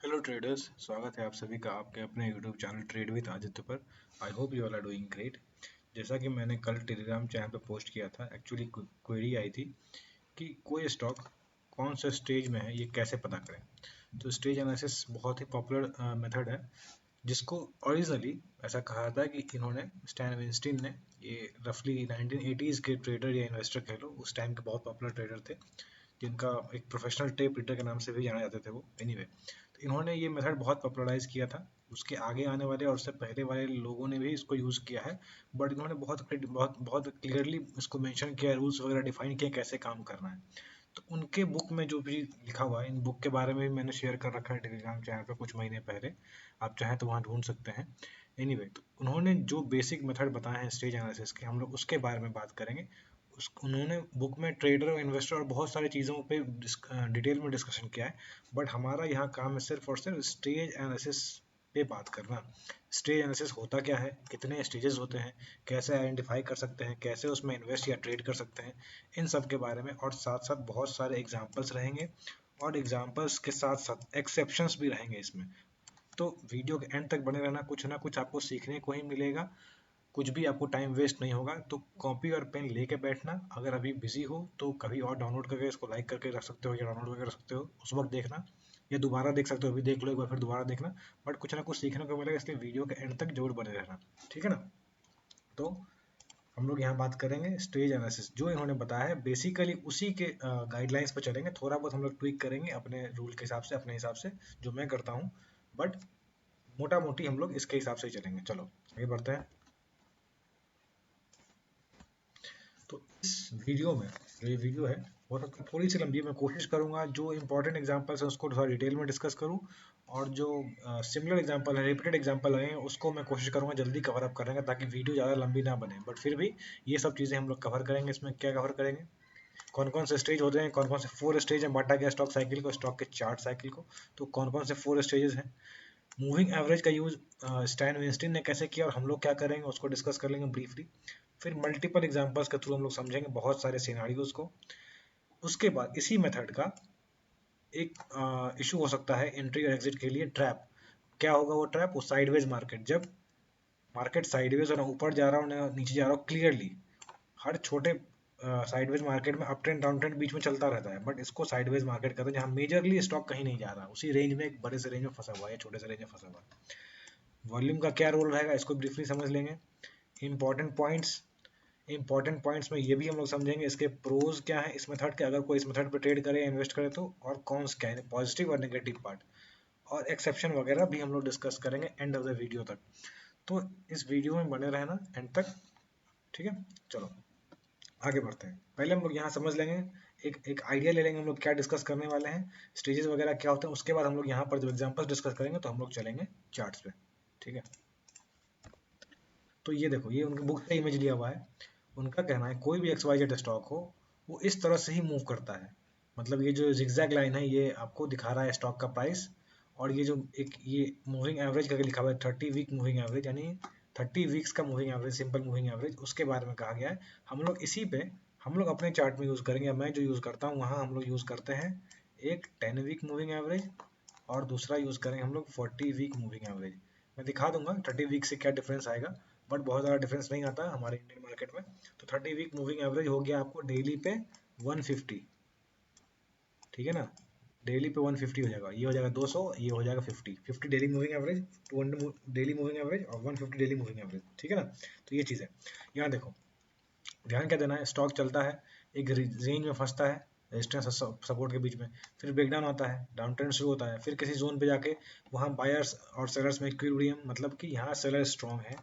Hello traders, स्वागत है आप सभी का आपके अपने YouTube channel trade with Aditya पर। I hope you all are doing great. जैसा कि मैंने कल टेलीग्राम चैनल पर पोस्ट किया था, एक्चुअली क्वेरी आई थी कि कोई स्टॉक कौन सा स्टेज में है, ये कैसे पता करें। तो स्टेज एनालिसिस बहुत ही पॉपुलर मेथड है, जिसको ओरिजिनली ऐसा कहा था कि इन्होंने स्टैन विंस्टीन ने, ये रफली 1980s के ट्रेडर या इन्वेस्टर कह लो, उस टाइम के बहुत पॉपुलर ट्रेडर थे, जिनका एक प्रोफेशनल टेप रीडर के नाम से भी जाने जाते थे वो। एनीवे, तो इन्होंने ये मेथड बहुत पॉपुलराइज किया था। उसके आगे आने वाले और उससे पहले वाले लोगों ने भी इसको यूज़ किया है, बट इन्होंने बहुत बहुत क्लियरली इसको मेंशन किया, रूल्स वगैरह डिफाइन किया कैसे काम करना है। तो उनके बुक में जो भी लिखा हुआ है, इन बुक के बारे में भी मैंने शेयर कर रखा है टेलीग्राम चैनल पे कुछ महीने पहले, आप चाहें तो वहाँ ढूंढ सकते हैं। एनीवे, तो उन्होंने जो बेसिक मेथड बताए हैं स्टेज एनालिसिस के, हम लोग उसके बारे में बात करेंगे। उन्होंने बुक में ट्रेडर और इन्वेस्टर और बहुत सारी चीज़ों पे डिटेल में डिस्कशन किया है, बट हमारा यहाँ काम है सिर्फ और सिर्फ स्टेज एनालिसिस पे बात करना। स्टेज एनालिसिस होता क्या है, कितने स्टेजेस होते हैं, कैसे आइडेंटिफाई कर सकते हैं, कैसे उसमें इन्वेस्ट या ट्रेड कर सकते हैं, इन सब के बारे में। और साथ साथ बहुत सारे एग्जांपल्स रहेंगे, और एग्जांपल्स के साथ साथ एक्सेप्शंस भी रहेंगे इसमें। तो वीडियो के एंड तक बने रहना, कुछ ना कुछ आपको सीखने को ही मिलेगा, कुछ भी आपको टाइम वेस्ट नहीं होगा। तो कॉपी और पेन लेके बैठना, अगर अभी बिजी हो तो कभी और डाउनलोड करके इसको लाइक करके रख सकते हो या डाउनलोड करके रख सकते हो, उस वक्त देखना, या दोबारा देख सकते हो, अभी देख लो एक बार फिर दोबारा देखना। बट कुछ ना कुछ सीखने को मिलेगा, इसलिए वीडियो के एंड तक जरूर बने रहना, ठीक है ना। तो हम लोग यहाँ बात करेंगे स्टेज एनालिसिस, जो इन्होंने बताया है बेसिकली उसी के गाइडलाइंस पर चलेंगे। थोड़ा बहुत हम लोग ट्विक करेंगे अपने रूल के हिसाब से, अपने हिसाब से जो मैं करता हूँ, बट मोटा मोटी हम लोग इसके हिसाब से ही चलेंगे। चलो आगे बढ़ते हैं। तो इस वीडियो में, जो ये वीडियो है, हो सकता है थोड़ी सी लंबी है। मैं कोशिश करूंगा जो इंपॉर्टेंट एग्जांपल्स है उसको थोड़ा डिटेल में डिस्कस करूं, और जो सिमिलर एग्जांपल है, रिपीटेड एग्जांपल है, उसको मैं कोशिश करूंगा जल्दी कवर अप करने का, ताकि वीडियो ज़्यादा लंबी ना बने। बट फिर भी ये सब चीज़ें हम लोग कवर करेंगे। इसमें क्या कवर करेंगे, कौन कौन से स्टेज होते हैं, कौन कौन से 4 स्टेज हैं, बांटा गया स्टॉक साइकिल को, स्टॉक के चार्ट साइकिल को। तो कौन कौन से 4 स्टेजेस हैं, मूविंग एवरेज का यूज स्टैन विंस्टीन ने कैसे किया और हम लोग क्या करेंगे उसको डिस्कस कर लेंगे ब्रीफली। फिर मल्टीपल एग्जांपल्स के थ्रू हम लोग समझेंगे बहुत सारे सिनारियोज को। उसके बाद इसी मेथड का एक इशू हो सकता है एंट्री और एग्जिट के लिए, ट्रैप। क्या होगा वो ट्रैप, वो साइडवेज मार्केट, जब मार्केट साइडवेज और ऊपर जा रहा हो ना नीचे जा रहा हो, क्लियरली हर छोटे साइडवेज मार्केट में अप ट्रेंड डाउन ट्रेंड बीच में चलता रहता है, बट इसको साइडवेज मार्केट कहते हैं, जहाँ मेजरली स्टॉक कहीं नहीं जा रहा, उसी रेंज में एक बड़े से रेंज में फंसा हुआ है या छोटे से रेंज में फंसा हुआ है। वॉल्यूम का क्या रोल रहेगा, इसको ब्रीफली समझ लेंगे। इंपॉर्टेंट पॉइंट्स, इंपॉर्टेंट पॉइंट्स में ये भी हम लोग समझेंगे इसके प्रोज क्या है इस मेथड के, अगर कोई इस मेथड पे ट्रेड करे या इन्वेस्ट करे तो, और कॉन्स क्या है, पॉजिटिव और नेगेटिव पार्ट, और एक्सेप्शन वगैरह भी हम लोग डिस्कस करेंगे एंड ऑफ द वीडियो तक। तो इस वीडियो में बने रहना एंड तक, ठीक है। चलो आगे बढ़ते हैं। पहले हम लोग यहाँ समझ लेंगे, एक एक आइडिया ले लेंगे हम लोग क्या डिस्कस करने वाले हैं, स्टेजेस वगैरह क्या होते हैं। उसके बाद हम लोग यहाँ पर जो एग्जांपल्स डिस्कस करेंगे तो हम लोग चलेंगे चार्ट्स पे, ठीक है। तो ये देखो, ये उनके बुक से इमेज लिया हुआ है। उनका कहना है कोई भी एक्स वाई जेड स्टॉक हो, वो इस तरह से ही मूव करता है। मतलब ये जो जिगजैग लाइन है, ये आपको दिखा रहा है स्टॉक का प्राइस, और ये जो एक ये मूविंग एवरेज करके लिखा हुआ है, 30 वीक मूविंग एवरेज, यानी 30 वीक्स का moving average, simple moving average, उसके बारे में कहा गया है। हम लोग इसी पे हम लोग अपने चार्ट में यूज़ करेंगे। मैं जो यूज़ करता हूँ वहाँ हम लोग यूज़ करते हैं एक 10 वीक मूविंग एवरेज, और दूसरा यूज़ करेंगे हम लोग 40 वीक मूविंग एवरेज। मैं दिखा दूंगा 30 वीक से क्या डिफरेंस आएगा, बट बहुत ज़्यादा डिफरेंस नहीं आता हमारे इंडियन मार्केट में। तो 30 वीक मूविंग एवरेज हो गया आपको डेली पे 150, ठीक है ना। डेली पे 150 हो जाएगा, ये हो जाएगा 200, ये हो जाएगा 50 daily moving average, 200 daily moving average और 150 डेली मूविंग एवरेज, ठीक है ना। तो ये चीज़ है। यहाँ देखो, ध्यान क्या देना है, स्टॉक चलता है, एक रेंज में फंसता है रेजिस्टेंस सपोर्ट के बीच में, फिर ब्रेकडाउन आता है, डाउन ट्रेंड शुरू होता है, फिर किसी जोन पे जाके वहाँ बायर्स और सेलर्स में इक्विलिब्रियम, मतलब कि यहाँ सेलर स्ट्रॉन्ग है,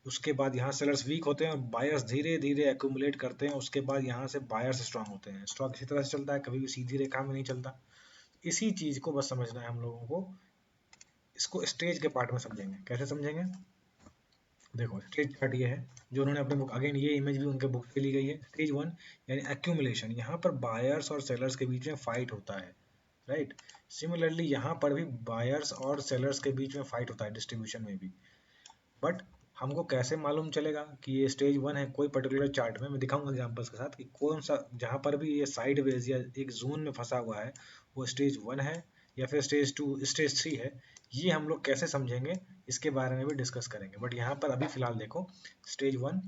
उसके बाद यहाँ सेलर्स वीक होते हैं और बायर्स धीरे धीरे एक्यूमुलेट करते हैं, उसके बाद यहाँ से बायर्स स्ट्रांग होते हैं। स्टॉक इसी तरह से चलता है, कभी भी सीधी रेखा में नहीं चलता। इसी चीज को बस समझना है हम लोगों को। इसको स्टेज के पार्ट में समझेंगे, कैसे समझेंगे, देखो स्टेज चार्ट ये है जो उन्होंने अपने बुक, अगेन ये इमेज भी उनके बुक से ली गई है। स्टेज 1 यानी एक्यूमुलेशन, यहाँ पर बायर्स और सेलर्स के बीच में फाइट होता है, राइट। सिमिलरली यहाँ पर भी बायर्स और सेलर्स के बीच में फाइट होता है डिस्ट्रीब्यूशन में भी। बट हमको कैसे मालूम चलेगा कि ये स्टेज 1 है, कोई पर्टिकुलर चार्ट में मैं दिखाऊंगा एग्जांपल्स के साथ कि कौन सा, जहाँ पर भी ये साइड वेज या एक जोन में फंसा हुआ है वो स्टेज 1 है, या फिर स्टेज 2 स्टेज 3 है, ये हम लोग कैसे समझेंगे इसके बारे में भी डिस्कस करेंगे। बट यहाँ पर अभी फिलहाल देखो, स्टेज 1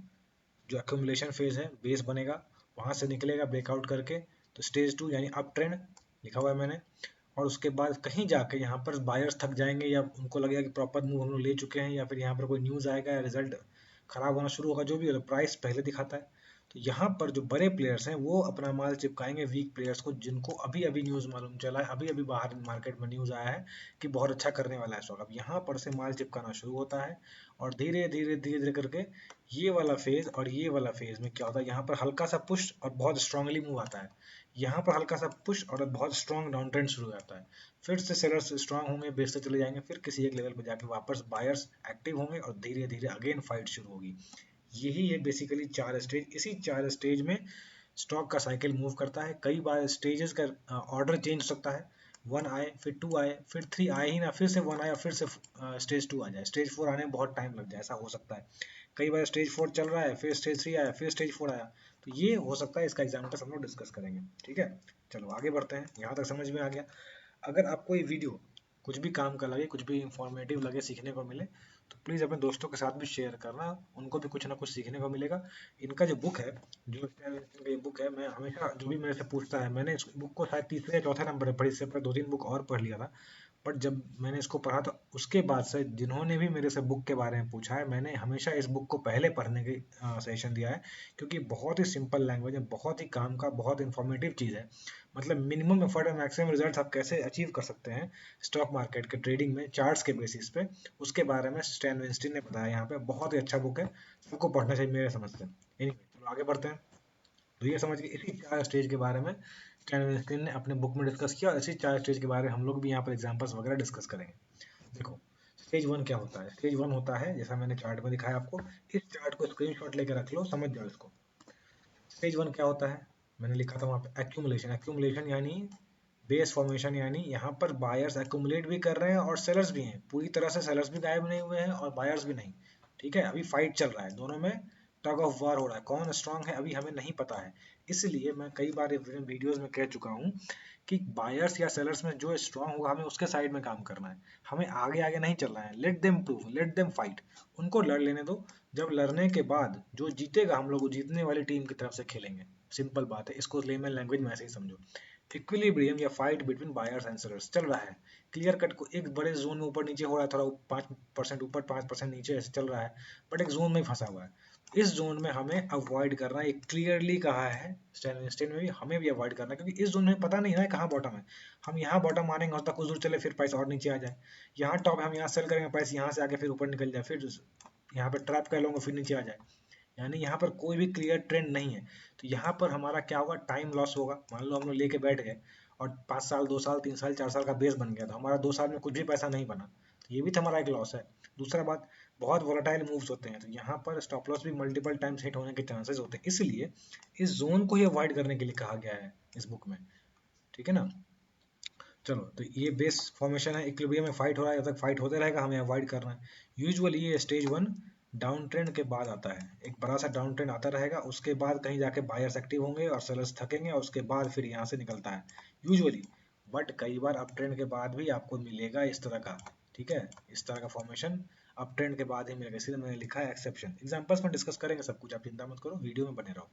जो एक्यूमुलेशन फेज है, बेस बनेगा, वहां से निकलेगा ब्रेकआउट करके, तो स्टेज 2 यानी अप ट्रेंड लिखा हुआ है मैंने। और उसके बाद कहीं जाके यहाँ पर बायर्स थक जाएंगे या उनको लगेगा कि प्रॉपर मूव हम लोग ले चुके हैं, या फिर यहाँ पर कोई न्यूज़ आएगा या रिजल्ट खराब होना शुरू होगा, जो भी होगा प्राइस पहले दिखाता है। तो यहाँ पर जो बड़े प्लेयर्स हैं वो अपना माल चिपकाएंगे वीक प्लेयर्स को, जिनको अभी अभी न्यूज़ मालूम चला है, अभी अभी बाहर मार्केट में न्यूज़ आया है कि बहुत अच्छा करने वाला है स्टॉक। अब यहाँ पर से माल चिपकाना शुरू होता है, और धीरे धीरे धीरे धीरे करके ये वाला फेज और ये वाला फेज में क्या होता है, यहाँ पर हल्का सा पुश और बहुत स्ट्रांगली मूव आता है, यहाँ पर हल्का सा पुश और बहुत स्ट्रांग डाउन ट्रेंड शुरू हो जाता है, फिर से सेलर्स स्ट्रांग होंगे, बेच से चले जाएंगे, फिर किसी एक लेवल पर जाके वापस बायर्स एक्टिव होंगे और धीरे धीरे अगेन फाइट शुरू होगी। यही है बेसिकली 4 स्टेज। इसी 4 स्टेज में स्टॉक का साइकिल मूव करता है। कई बार स्टेजेस का ऑर्डर चेंज हो सकता है, 1 आए फिर 2 आए फिर 3 आए ही ना, फिर से 1 आया फिर से स्टेज 2 आ जाए, स्टेज 4 आने में बहुत टाइम लग जाए, ऐसा हो सकता है। कई बार स्टेज 4 चल रहा है, फिर स्टेज 3 आया, फिर स्टेज 4 आया, तो ये हो सकता है। इसका एग्जाम्पल हम लोग डिस्कस करेंगे, ठीक है। चलो आगे बढ़ते हैं, यहाँ तक समझ में आ गया। अगर आपको ये वीडियो कुछ भी काम का लगे, कुछ भी इंफॉर्मेटिव लगे, सीखने को मिले, तो प्लीज़ अपने दोस्तों के साथ भी शेयर करना, उनको भी कुछ ना कुछ सीखने को मिलेगा। इनका जो बुक है, जो स्टैन विल्सन का ये बुक है, मैं हमेशा जो भी मेरे से पूछता है, मैंने इस बुक को शायद तीसरे या चौथे नंबर पर पढ़ी, इससे पहले 2-3 बुक और पढ़ लिया था। बट जब मैंने इसको पढ़ा तो उसके बाद से जिन्होंने भी मेरे से बुक के बारे में पूछा है, मैंने हमेशा इस बुक को पहले पढ़ने की सजेशन दिया है, क्योंकि बहुत ही सिंपल लैंग्वेज है, बहुत ही काम का, बहुत इन्फॉर्मेटिव चीज़ है। मतलब मिनिमम एफर्ट और मैक्सिमम रिजल्ट आप कैसे अचीव कर सकते हैं स्टॉक मार्केट के ट्रेडिंग में चार्ट्स के बेसिस पे, उसके बारे में स्टैन विंस्टीन ने बताया यहाँ पे। बहुत ही अच्छा बुक है, सबको पढ़ना चाहिए मेरे समझ से। Anyway, चलो आगे बढ़ते हैं। तो ये समझ के इसी 4 स्टेज के बारे में स्टैन विंस्टीन ने अपने बुक में डिस्कस किया, और इसी 4 स्टेज के बारे में हम लोग भी यहाँ पर एग्जाम्पल्स वगैरह डिस्कस करेंगे। देखो, स्टेज 1 क्या होता है। स्टेज 1 होता है, जैसा मैंने चार्ट में दिखाया आपको, इस चार्ट को स्क्रीनशॉट लेकर रख लो, समझ जाओ इसको। स्टेज 1 क्या होता है, मैंने लिखा था वहाँ पे एक्यूमुलेशन। एक्यूमुलेशन यानी बेस फॉर्मेशन, यानी यहाँ पर बायर्स एक्यूमुलेट भी कर रहे हैं और सेलर्स भी हैं, पूरी तरह से सेलर्स भी गायब नहीं हुए हैं और बायर्स भी नहीं, ठीक है। अभी फाइट चल रहा है, दोनों में टग ऑफ वार हो रहा है, कौन स्ट्रांग है अभी हमें नहीं पता है। इसलिए मैं कई बार वीडियोस में कह चुका हूँ कि बायर्स या सेलर्स में जो स्ट्रांग होगा हमें उसके साइड में काम करना है, हमें आगे आगे नहीं चलना है। Let them prove, let them fight, उनको लड़ लेने दो। जब लड़ने के बाद जो जीतेगा, हम लोग जीतने वाली टीम की तरफ से खेलेंगे। सिंपल बात है, इसको लेमन लैंग्वेज में ऐसे ही समझो। इक्विलिब्रियम या fight between buyers and sellers चल रहा है, क्लियर कट को एक बड़े जोन में ऊपर नीचे हो रहा है, थोड़ा 5% ऊपर 5% नीचे ऐसे चल रहा है, बट एक जोन में फंसा हुआ है। इस जोन में हमें अवॉइड करना है, क्लियरली कहा है स्टैन विंस्टीन में भी, हमें भी अवॉइड करना है, क्योंकि इस जोन में पता नहीं है कहाँ बॉटम है। हम यहाँ बॉटम मानेंगे, हो सकता कुछ दूर चले फिर प्राइस और नीचे आ जाए, यहाँ टॉप है, हम यहाँ सेल करेंगे, प्राइस यहाँ से आगे फिर ऊपर निकल जाए, फिर यहाँ पे ट्रैप कर लूंगा, फिर नीचे आ जाए। यानी यहाँ पर कोई भी क्लियर ट्रेंड नहीं है। तो यहाँ पर हमारा क्या होगा, टाइम लॉस होगा। मान लो हम लोग लेके बैठ गए और 5 साल 2 साल 3 साल 4 साल का बेस बन गया, तो हमारा 2 साल में कुछ भी पैसा नहीं बना, तो ये भी तो हमारा एक लॉस है। दूसरा बात, बहुत वोलेटाइल मूव्स होते हैं, तो यहाँ पर स्टॉप लॉस भी मल्टीपल टाइम्स हिट होने के चांसेस होते हैं, इसलिए इस जोन को ही अवॉइड करने के लिए कहा गया है इस बुक में, ठीक है ना। चलो, तो ये बेस फॉर्मेशन है, इक्विलिब्रियम में फाइट हो रहा है, जब तक फाइट होते रहेगा हमें अवॉइड करना है। यूजुअली ये स्टेज 1 डाउन ट्रेंड के बाद आता है, एक बड़ा सा डाउन ट्रेंड आता रहेगा, उसके बाद कहीं जाके बायर्स एक्टिव होंगे और सेलर्स थकेंगे, और उसके बाद फिर यहाँ से निकलता है यूजुअली। बट कई बार अप ट्रेंड के बाद भी आपको मिलेगा इस तरह का, ठीक है, इस तरह का फॉर्मेशन अप ट्रेंड के बाद ही मिलेगा, इसलिए मैंने लिखा है एक्सेप्शन। एग्जाम्पल्स में डिस्कस करेंगे सब कुछ, आप चिंता मत करो, वीडियो में बने रहो।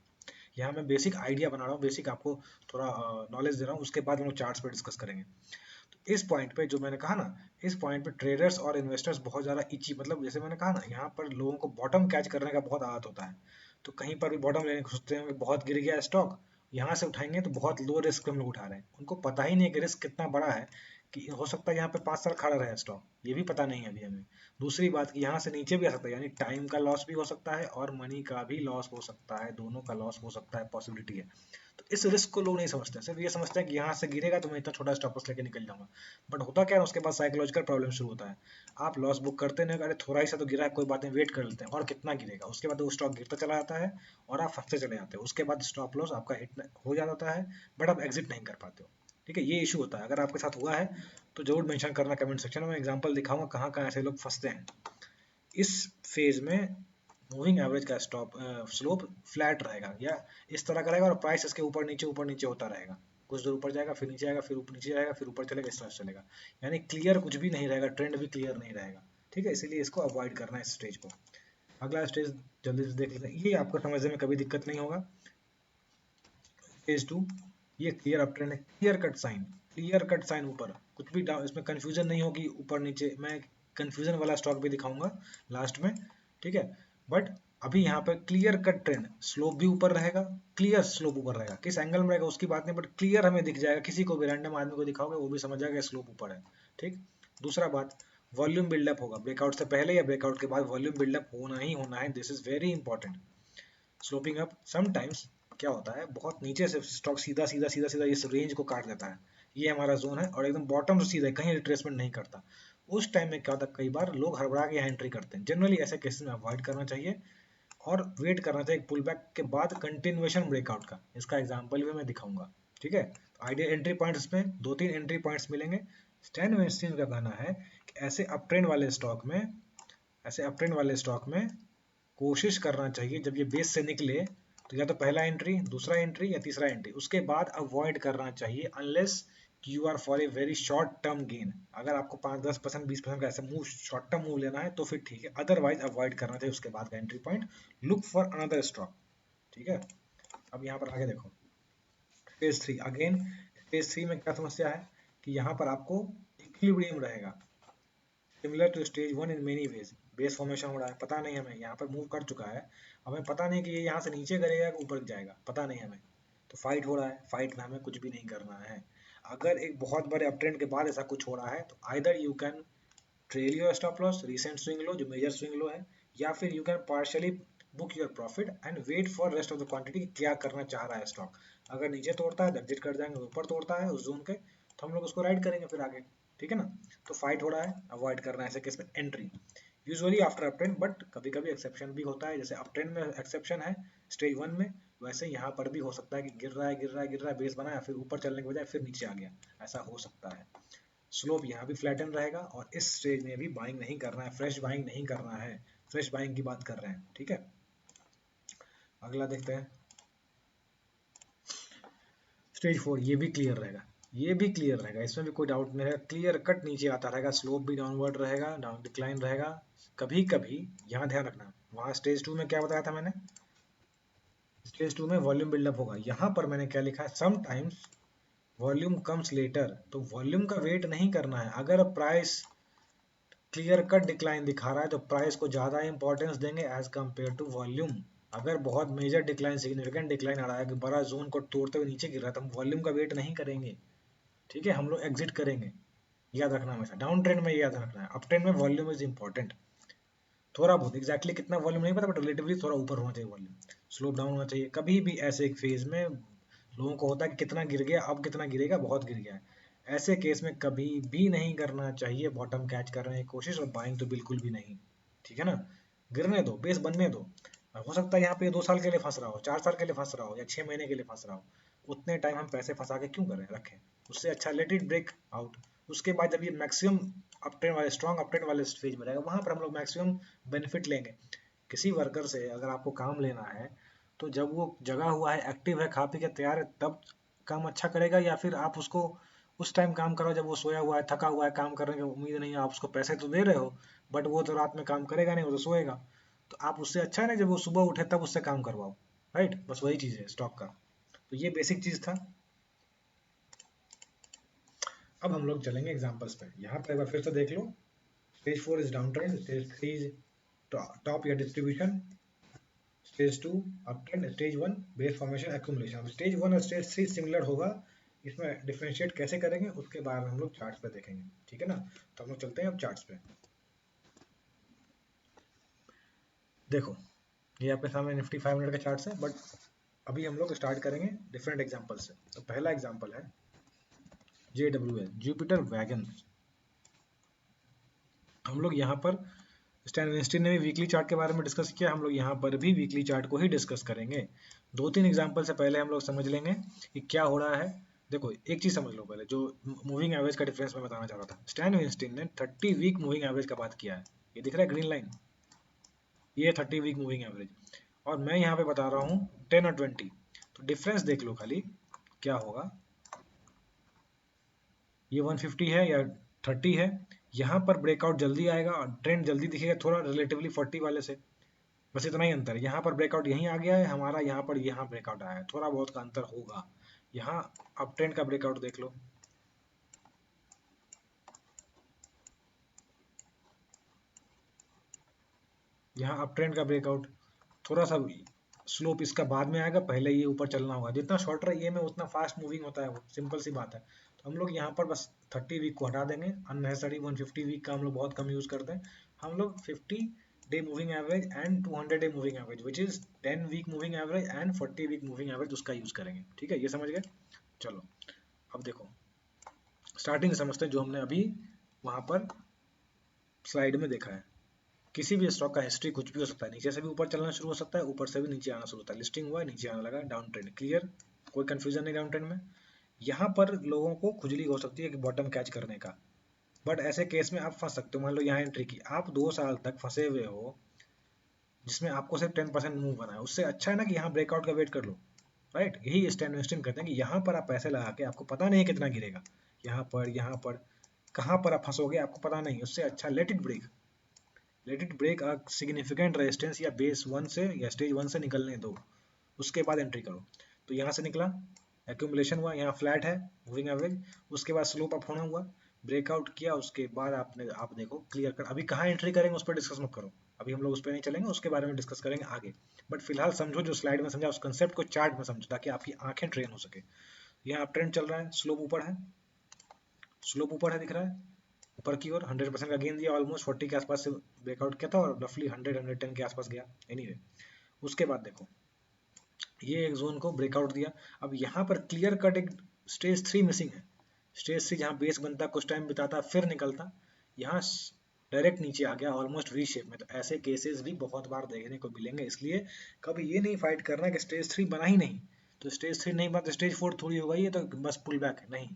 यहाँ मैं बेसिक आइडिया बना रहा हूँ, बेसिक आपको थोड़ा नॉलेज दे रहा हूँ, उसके बाद हम लोग चार्ट्स पे डिस्कस करेंगे। तो इस पॉइंट पे जो मैंने कहा ना, इस पॉइंट पे ट्रेडर्स और इन्वेस्टर्स बहुत ज़्यादा इची, मतलब जैसे मैंने कहा ना, यहाँ पर लोगों को बॉटम कैच करने का बहुत आदत होता है। तो कहीं पर भी बॉटम लेने को सोचते हैं कि बहुत गिर गया स्टॉक, यहाँ से उठाएंगे तो बहुत लो रिस्क हम लोग उठा रहे हैं, उनको पता ही नहीं है कि रिस्क कितना बड़ा है, कि हो सकता है यहाँ पे 5 साल खड़ा रहे स्टॉक, ये भी पता नहीं है अभी हमें। दूसरी बात कि यहाँ से नीचे भी आ सकता है, यानी टाइम का लॉस भी हो सकता है और मनी का भी लॉस हो सकता है, दोनों का लॉस हो सकता है, पॉसिबिलिटी है। तो इस रिस्क को लोग नहीं समझते, सिर्फ ये समझते हैं कि यहाँ से गिरेगा तो मैं इतना छोटा स्टॉप लॉस लेके निकल जाऊंगा। बट होता क्या है, उसके बाद साइकोलॉजिकल प्रॉब्लम शुरू होता है। आप लॉस बुक करते नहीं, अरे थोड़ा ही सा तो गिरा है, कोई बात नहीं, वेट कर लेते हैं, और कितना गिरेगा, उसके बाद वो स्टॉक गिरता चला जाता है और आप फंसते चले जाते हो, उसके बाद स्टॉप लॉस आपका हिट हो जाता है, बट आप एग्जिट नहीं कर पाते हो, ठीक है। ये इशू होता है, अगर आपके साथ हुआ है तो जरूर मेंशन करना कमेंट सेक्शन में, एग्जांपल दिखाऊंगा कहाँ कहाँ ऐसे लोग फंसते हैं। इस फेज में मूविंग एवरेज का स्टॉप स्लोप फ्लैट रहेगा या इस तरह का रहेगा, और प्राइस इसके ऊपर नीचे होता रहेगा, कुछ देर ऊपर जाएगा, फिर नीचे आएगा, फिर ऊपर नीचे जाएगा, फिर ऊपर चलेगा, इस तरह से चलेगा। यानी क्लियर कुछ भी नहीं रहेगा, ट्रेंड भी क्लियर नहीं रहेगा। ठीक है, इसीलिए इसको अवॉइड करना है इस स्टेज को। अगला स्टेज जल्दी से देख लेते हैं, ये आपको समझने में कभी दिक्कत नहीं होगा। स्टेज 2, ये क्लियर अप ट्रेंड है, clear cut sign, clear cut sign ऊपर, कुछ भी डाउन, इसमें कंफ्यूजन नहीं होगी ऊपर नीचे। मैं कंफ्यूजन वाला स्टॉक भी दिखाऊंगा लास्ट में, ठीक है। बट अभी यहाँ पे क्लियर कट ट्रेंड, स्लोप भी ऊपर रहेगा, क्लियर स्लोप ऊपर रहेगा, किस एंगल में रहेगा उसकी बात नहीं, बट क्लियर हमें दिख जाएगा, किसी को भी रैंडम आदमी को दिखाओगे वो भी समझ जाएगा स्लोप ऊपर है। ठीक, दूसरा बात, वॉल्यूम बिल्डअप होगा, ब्रेकआउट से पहले या ब्रेकआउट के बाद वॉल्यूम बिल्डअप होना ही होना है, this is very important. Sloping up, sometimes क्या होता है, बहुत नीचे से स्टॉक सीधा सीधा सीधा सीधा इस रेंज को काट देता है, ये हमारा जोन है, और एकदम बॉटम से सीधा कहीं रिट्रेसमेंट नहीं करता। उस टाइम में क्या होता है, कई बार लोग हड़बड़ा के यहाँ एंट्री करते हैं। जनरली ऐसे केसेस में अवॉइड करना चाहिए और वेट करना चाहिए पुल बैक के बाद कंटिन्यूएशन ब्रेकआउट का। इसका एग्जांपल भी मैं दिखाऊंगा। ठीक है, आइडियल एंट्री पॉइंट्स में दो तीन एंट्री पॉइंट्स मिलेंगे। स्टैन वेस्टिन का कहना है कि ऐसे अप ट्रेंड वाले स्टॉक में, ऐसे अप ट्रेंड वाले स्टॉक में कोशिश करना चाहिए जब ये बेस से निकले तो या तो पहला एंट्री, दूसरा एंट्री या तीसरा एंट्री, उसके बाद अवॉइड करना चाहिए unless you are for a very short term gain. अगर आपको 5-10% 20% का ऐसा मूव, शॉर्ट टर्म मूव लेना है तो फिर ठीक है, अदरवाइज अवॉइड करना चाहिए उसके बाद का entry point, look for another stock. ठीक है, अब यहाँ पर आगे देखो स्टेज 3 अगेन। स्टेज 3 में क्या समस्या है कि यहाँ पर आपको इक्विलिब्रियम रहेगा, similar to stage 1 in many ways. Base formation हो रहा है, पता नहीं हमें, यहाँ पर मूव कर चुका है, हमें पता नहीं कि ये यहाँ से नीचे करेगा कि ऊपर जाएगा, पता नहीं हमें, तो फाइट हो रहा है, फाइट में हमें कुछ भी नहीं करना है। अगर एक बहुत बड़े अपट्रेंड के बाद ऐसा कुछ हो रहा है तो either you can trail your stop loss, recent swing low जो मेजर स्विंग लो है, या फिर you can partially book your profit and wait for rest of the quantity, क्या करना चाह रहा है स्टॉक। अगर नीचे तोड़ता है तो एग्जिट कर जाएंगे, ऊपर तोड़ता है उस जोन के तो हम लोग उसको राइड करेंगे फिर आगे। ठीक है ना, तो फाइट हो रहा है, अवॉइड करना है ऐसे केस में entry usually after uptrend, but कभी कभी एक्सेप्शन भी होता है, जैसे अपट्रेंड में एक्सेप्शन है स्टेज 1 में, वैसे यहाँ पर भी हो सकता है कि गिर रहा है गिर रहा है गिर रहा है, बेस बनाया फिर ऊपर चलने के बजाय फिर नीचे आ गया, ऐसा हो सकता है। स्लोप यहाँ भी फ्लैटन रहेगा और इस स्टेज में भी बाइंग नहीं करना है, फ्रेश बाइंग नहीं करना है, फ्रेश बाइंग की बात कर रहे हैं। ठीक है, अगला देखते हैं स्टेज 4, ये भी क्लियर रहेगा, ये भी क्लियर रहेगा, इसमें भी कोई डाउट नहीं रहेगा, क्लियर कट नीचे आता रहेगा, स्लोप भी डाउनवर्ड रहेगा, डाउन डिक्लाइन रहेगा। कभी कभी यहाँ ध्यान रखना, वहाँ स्टेज 2 में क्या बताया था मैंने, स्टेज 2 में वॉल्यूम बिल्डअप होगा, यहाँ पर मैंने क्या लिखा है, समटाइम्स वॉल्यूम कम्स लेटर, तो वॉल्यूम का वेट नहीं करना है। अगर प्राइस क्लियर कट डिक्लाइन दिखा रहा है तो प्राइस को ज्यादा इंपॉर्टेंस देंगे एज कंपेयर टू वॉल्यूम। अगर बहुत मेजर डिक्लाइन, सिग्निफिकेंट डिक्लाइन आ रहा है कि बड़ा जोन को तोड़ते हुए नीचे गिर रहा है तो हम वॉल्यूम का वेट नहीं करेंगे। ठीक है, हम लोग एग्जिट करेंगे, याद रखना हमेशा, डाउन ट्रेंड में याद रखना है, अप ट्रेंड में वॉल्यूम इज इंपॉर्टेंट। थोड़ा बहुत एग्जैक्टली कितना वॉल्यूम नहीं पता, बट रिलेटिवली थोड़ा ऊपर होना चाहिए वॉल्यूम, स्लोप डाउन होना चाहिए। कभी भी ऐसे एक फेज में लोगों को होता है कि कितना गिर गया, अब कितना गिरेगा, बहुत गिर गया है, ऐसे केस में कभी भी नहीं करना चाहिए बॉटम कैच करने की कोशिश, और बाइंग तो बिल्कुल भी नहीं। ठीक है ना, गिरने दो, बेस बनने दो। हो सकता है यहाँ पे 2 साल के लिए फंस रहा हो, 4 साल के लिए फंस रहा हो, या 6 महीने के लिए फंस रहा हो, उतने टाइम हम पैसे फंसा के क्यों करें, रखें, उससे अच्छा लेट इट ब्रेक आउट। उसके बाद जब ये मैक्सिमम अपट्रेंड वाले, स्ट्रॉन्ग अपट्रेंड वाले फेज में रहेगा, वहां पर हम लोग मैक्सिमम बेनिफिट लेंगे। किसी वर्कर से अगर आपको काम लेना है तो जब वो जगा हुआ है, एक्टिव है, खा पी के तैयार है, तब काम अच्छा करेगा, या फिर आप उसको उस टाइम काम करो जब वो सोया हुआ है, थका हुआ है, काम करने की उम्मीद नहीं है, आप उसको पैसे तो दे रहे हो बट वो तो रात में काम करेगा नहीं, वो तो सोएगा। तो आप उससे अच्छा है ना जब वो सुबह उठे तब उससे काम करवाओ, राइट, बस वही चीज है स्टॉक का। तो ये बेसिक चीज था। अब हम लोग चलेंगे एग्जांपल्स पे, यहाँ पे एक बार फिर से देख लो, stage 4 is down trend, stage 3 is top या distribution, stage 2 up trend, stage 1 base formation accumulation. Stage 1 और स्टेज 3 सिमिलर होगा, इसमें डिफरेंशिएट कैसे करेंगे उसके बारे में हम लोग चार्ट्स पे देखेंगे। ठीक है ना, तो हम लोग चलते हैं अब चार्ट्स पे। देखो ये आपके सामने निफ्टी 5 मिनट का चार्ट है, बट अभी हम लोग स्टार्ट करेंगे डिफरेंट एग्जांपल से। तो पहला एग्जांपल है JWL, जुपिटर वैगन। हम लोग यहाँ पर स्टैन विंस्टीन ने भी वीकली चार्ट के बारे में डिस्कस किया, हम लोग यहाँ पर भी वीकली चार्ट को ही डिस्कस करेंगे। 2-3 एग्जांपल से पहले हम लोग समझ लेंगे कि क्या हो रहा है। देखो एक चीज समझ लो पहले, जो मूविंग एवरेज का डिफरेंस मैं बताना चाह रहा था, स्टैन विंस्टीन ने 30 वीक मूविंग एवरेज का बात किया है, ये दिख रहा है ग्रीन लाइन, ये 30 वीक मूविंग एवरेज, और मैं यहाँ पे बता रहा हूँ 10 और 20। तो डिफरेंस देख लो खाली क्या होगा, ये 150 है या 30 है, यहाँ पर ब्रेकआउट जल्दी आएगा और ट्रेंड जल्दी दिखेगा थोड़ा रिलेटिवली 40 वाले से, बस इतना ही अंतर है। यहाँ पर ब्रेकआउट यहीं आ गया है हमारा, यहाँ पर यहाँ ब्रेकआउट आया है, थोड़ा बहुत का अंतर होगा। यहाँ अब ट्रेंड का ब्रेकआउट देख लो, यहाँ अप ट्रेंड का ब्रेकआउट, थोड़ा सा स्लोप इसका बाद में आएगा, पहले ये ऊपर चलना होगा। जितना शॉर्टर ये में उतना फास्ट मूविंग होता है वो, सिंपल सी बात है। तो हम लोग यहाँ पर बस 30 वीक को हटा देंगे, अननेसेसरी 150 वीक का हम लोग बहुत कम यूज करते हैं। हम लोग 50 day moving average and 200 day moving average which is 10 week moving average and 40 week moving average उसका यूज करेंगे। ठीक है, ये समझ गए। चलो अब देखो स्टार्टिंग समझते हैं जो हमने अभी वहां पर स्लाइड में देखा है। किसी भी स्टॉक का हिस्ट्री कुछ भी हो सकता है, नीचे से भी ऊपर चलना शुरू हो सकता है, ऊपर से भी नीचे आना शुरू होता है। लिस्टिंग हुआ है, नीचे आने लगा, डाउन ट्रेंड, क्लियर, कोई कंफ्यूजन नहीं डाउन ट्रेंड में। यहाँ पर लोगों को खुजली हो सकती है कि बॉटम कैच करने का, बट ऐसे केस में आप फंस सकते हो। मान लो यहाँ एंट्री की, आप 2 साल तक फंसे हुए हो जिसमें आपको सिर्फ 10% मूव बना है, उससे अच्छा है ना कि यहाँ ब्रेकआउट का वेट कर लो। राइट, यही स्टैंड इन्वेस्टिंग करते हैं कि यहाँ पर आप पैसे लगा के आपको पता नहीं है कितना गिरेगा, यहाँ पर कहाँ पर आप फंसोगे आपको पता नहीं, उससे अच्छा let it break a significant resistance या बेस 1 से या स्टेज 1 से निकलने दो, उसके बाद एंट्री करो। तो यहाँ से निकला, एक्यूमुलेशन हुआ, यहाँ फ्लैट है मूविंग एवरेज, उसके बाद स्लोप अप होना हुआ, ब्रेकआउट किया, उसके बाद आप देखो क्लियर कर। अभी कहाँ एंट्री करेंगे उस पर डिस्कस मत करो, अभी हम लोग उस पर नहीं चलेंगे, उसके बारे में डिस्कस करेंगे आगे। बट फिलहाल समझो जो स्लाइड में समझा उस कंसेप्ट को चार्ट में समझो ताकि आपकी आंखें ट्रेन हो सके। यहाँ ट्रेंड चल रहा है, स्लोप ऊपर है, स्लोप ऊपर है दिख रहा है, ऊपर की ओर 100% का गेन दिया, ऑलमोस्ट 40 के आसपास से ब्रेकआउट किया था और रफली 100-110 के आसपास गया। एनीवे उसके बाद देखो ये एक जोन को ब्रेकआउट दिया। अब यहाँ पर क्लियर कट एक स्टेज 3 मिसिंग है, स्टेज 3 जहाँ बेस बनता, कुछ टाइम बिताता, फिर निकलता, यहाँ डायरेक्ट नीचे आ गया ऑलमोस्ट वी शेप में। तो ऐसे केसेस भी बहुत बार देखने को मिलेंगे, इसलिए कभी ये नहीं फाइट करना कि स्टेज 3 बना ही नहीं, तो स्टेज 3 नहीं बना तो स्टेज 4 थोड़ी हो गई है तो बस पुल बैक है, नहीं।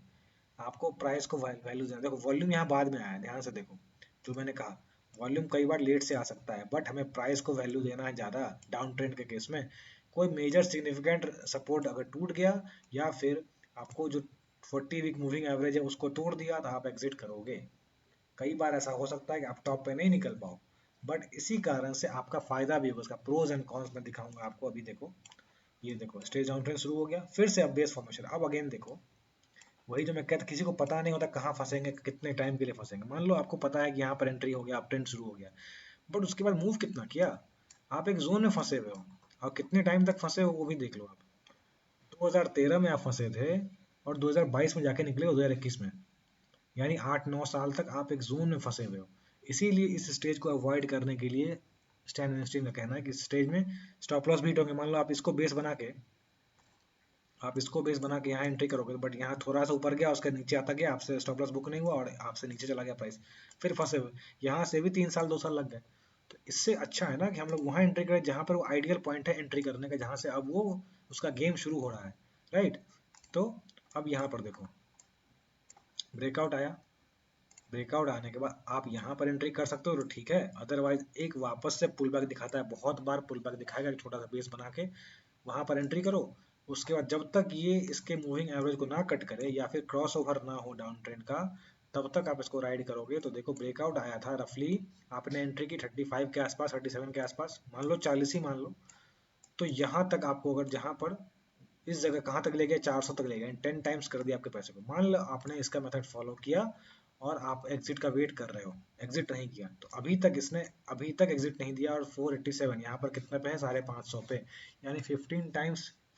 आपको प्राइस को वैल्यू देना। देखो वॉल्यूम यहाँ बाद में आया है, ध्यान से देखो जो मैंने कहा, वॉल्यूम कई बार लेट से आ सकता है, बट हमें प्राइस को वैल्यू देना है ज़्यादा। डाउन ट्रेंड के केस में कोई मेजर सिग्निफिकेंट सपोर्ट अगर टूट गया या फिर आपको जो 40 वीक मूविंग एवरेज है उसको तोड़ दिया तो आप एग्जिट करोगे। कई बार ऐसा हो सकता है कि आप टॉप पे नहीं निकल पाओ, बट इसी कारण से आपका फायदा भी होगा। उसका प्रोज एंड कॉन्स में दिखाऊंगा आपको। अभी देखो, ये देखो स्टेज डाउन ट्रेंड शुरू हो गया, फिर से अब बेस फॉर्मेशन। अब अगेन देखो वही जो मैं कहता, किसी को पता नहीं होता कहाँ फंसेंगे, कितने टाइम के लिए फंसेंगे। मान लो आपको पता है कि यहाँ पर एंट्री हो गया, आप ट्रेंड शुरू हो गया, बट उसके बाद मूव कितना किया, आप एक जोन में फंसे हुए हो और कितने टाइम तक फंसे हो वो भी देख लो आप। 2013 में आप फंसे थे और 2022 में जाके निकले हो 2021 में, यानी 8-9 साल तक आप एक जोन में फंसे हुए हो। इसीलिए इस स्टेज को अवॉइड करने के लिए स्टैंड इन्वेस्टिंग का कहना है कि इस स्टेज में स्टॉप लॉस बीट होंगे। मान लो आप इसको बेस बना के यहाँ एंट्री करोगे, बट यहाँ थोड़ा सा ऊपर गया, उसके नीचे आता गया, आपसे स्टॉप लॉस बुक नहीं हुआ और आपसे नीचे चला गया प्राइस, फिर फंसे हुए। यहाँ से भी 3 साल 2 साल लग गए। तो इससे अच्छा है ना कि हम लोग वहाँ एंट्री करें जहाँ पर वो आइडियल पॉइंट है एंट्री करने का, जहाँ से अब वो उसका गेम शुरू हो रहा है। राइट, तो अब यहाँ पर देखो ब्रेकआउट आया, ब्रेकआउट आने के बाद आप यहाँ पर एंट्री कर सकते हो तो ठीक है, अदरवाइज एक वापस से पुल बैक दिखाता है, बहुत बार पुल बैक दिखाएगा, एक छोटा सा बेस बना के वहां पर एंट्री करो। उसके बाद जब तक ये इसके मूविंग एवरेज को ना कट करे या फिर क्रॉस ओवर ना हो डाउन ट्रेंड का, तब तक आप इसको राइड करोगे। तो देखो ब्रेकआउट आया था रफली, आपने एंट्री की 35 के आसपास, 37 के आसपास, मान लो 40 ही मान लो। तो यहाँ तक आपको अगर जहाँ पर इस जगह कहाँ तक ले गए, 400 तक ले गए, 10 टाइम्स कर दिया आपके पैसे को। मान लो आपने इसका मेथड फॉलो किया और आप एग्जिट का वेट कर रहे हो, एग्जिट नहीं किया, तो अभी तक एग्जिट नहीं दिया और 487 यहाँ पर कितने पे है, 550 पे, यानी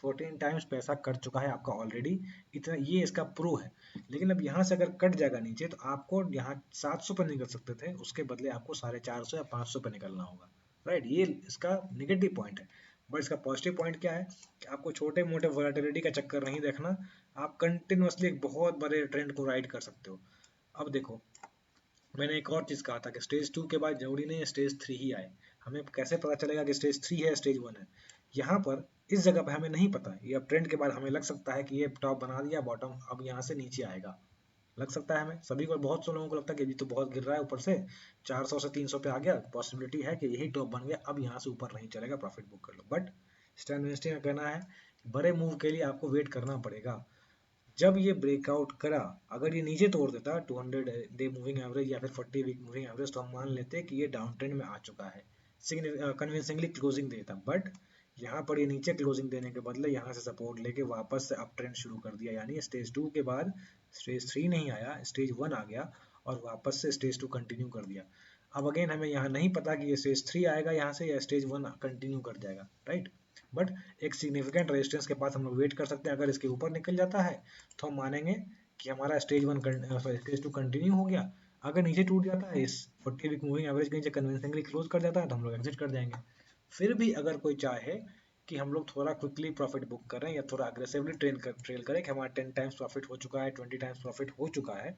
14 टाइम्स पैसा कट चुका है आपका ऑलरेडी। इतना ये इसका प्रो है। लेकिन अब यहाँ से अगर कट जाएगा नीचे तो आपको यहाँ 700 पे निकल सकते थे, उसके बदले आपको 450 या 500 पे निकलना होगा। राइट, ये इसका निगेटिव पॉइंट है। बट इसका पॉजिटिव पॉइंट क्या है कि आपको छोटे मोटे वॉलेटिलिटी का चक्कर नहीं देखना, आप कंटिन्यूअसली एक बहुत बड़े ट्रेंड को राइड कर सकते हो। अब देखो मैंने एक और चीज कहा था कि स्टेज 2 के बाद जरूरी नहीं है स्टेज 3 ही आए। हमें कैसे पता चलेगा कि स्टेज 3 है स्टेज 1 है? यहाँ पर इस जगह पर हमें नहीं पता, ये अब ट्रेंड के बाद हमें लग सकता है कि ये टॉप बना दिया, बॉटम अब यहाँ से नीचे आएगा, लग सकता है हमें सभी को, बहुत से लोगों को लगता है कि अभी तो बहुत गिर रहा है ऊपर से, 400 से 300 पे आ गया, पॉसिबिलिटी है कि यही टॉप बन गया, अब यहाँ से ऊपर नहीं चलेगा, प्रॉफिट बुक कर लो। बट स्टैंड इन्वेस्टिंग का कहना है बड़े मूव के लिए आपको वेट करना पड़ेगा। जब ये ब्रेकआउट करा, अगर ये नीचे तोड़ देता 200 डे मूविंग एवरेज या फिर 40 वीक मूविंग एवरेज, तो हम मान लेते कि ये डाउन ट्रेंड में आ चुका है, कन्विंसिंगली क्लोजिंग देता। बट यहाँ पर ये नीचे क्लोजिंग देने के बदले यहाँ से सपोर्ट लेके वापस से अप ट्रेंड शुरू कर दिया, यानी स्टेज 2 के बाद स्टेज 3 नहीं आया, स्टेज 1 आ गया और वापस से स्टेज 2 कंटिन्यू कर दिया। अब अगेन हमें यहाँ नहीं पता कि ये स्टेज 3 आएगा यहाँ से या स्टेज 1 कंटिन्यू कर जाएगा, राइट। बट एक सिग्निफिकेंट रेजिस्टेंस के पास हम लोग वेट कर सकते हैं, अगर इसके ऊपर निकल जाता है तो हम मानेंगे कि हमारा स्टेज 2 कंटिन्यू हो गया। अगर नीचे टूट जाता है, इस 40 वीक मूविंग एवरेज के नीचे कन्विंसिंगली क्लोज कर जाता है, तो हम लोग एग्जिट कर जाएंगे। फिर भी अगर कोई चाहे कि हम लोग थोड़ा क्विकली प्रॉफिट बुक करें या थोड़ा अग्रेसिवली ट्रेल करें कि हमारा 10 टाइम्स प्रॉफिट हो चुका है, 20 टाइम्स प्रॉफिट हो चुका है,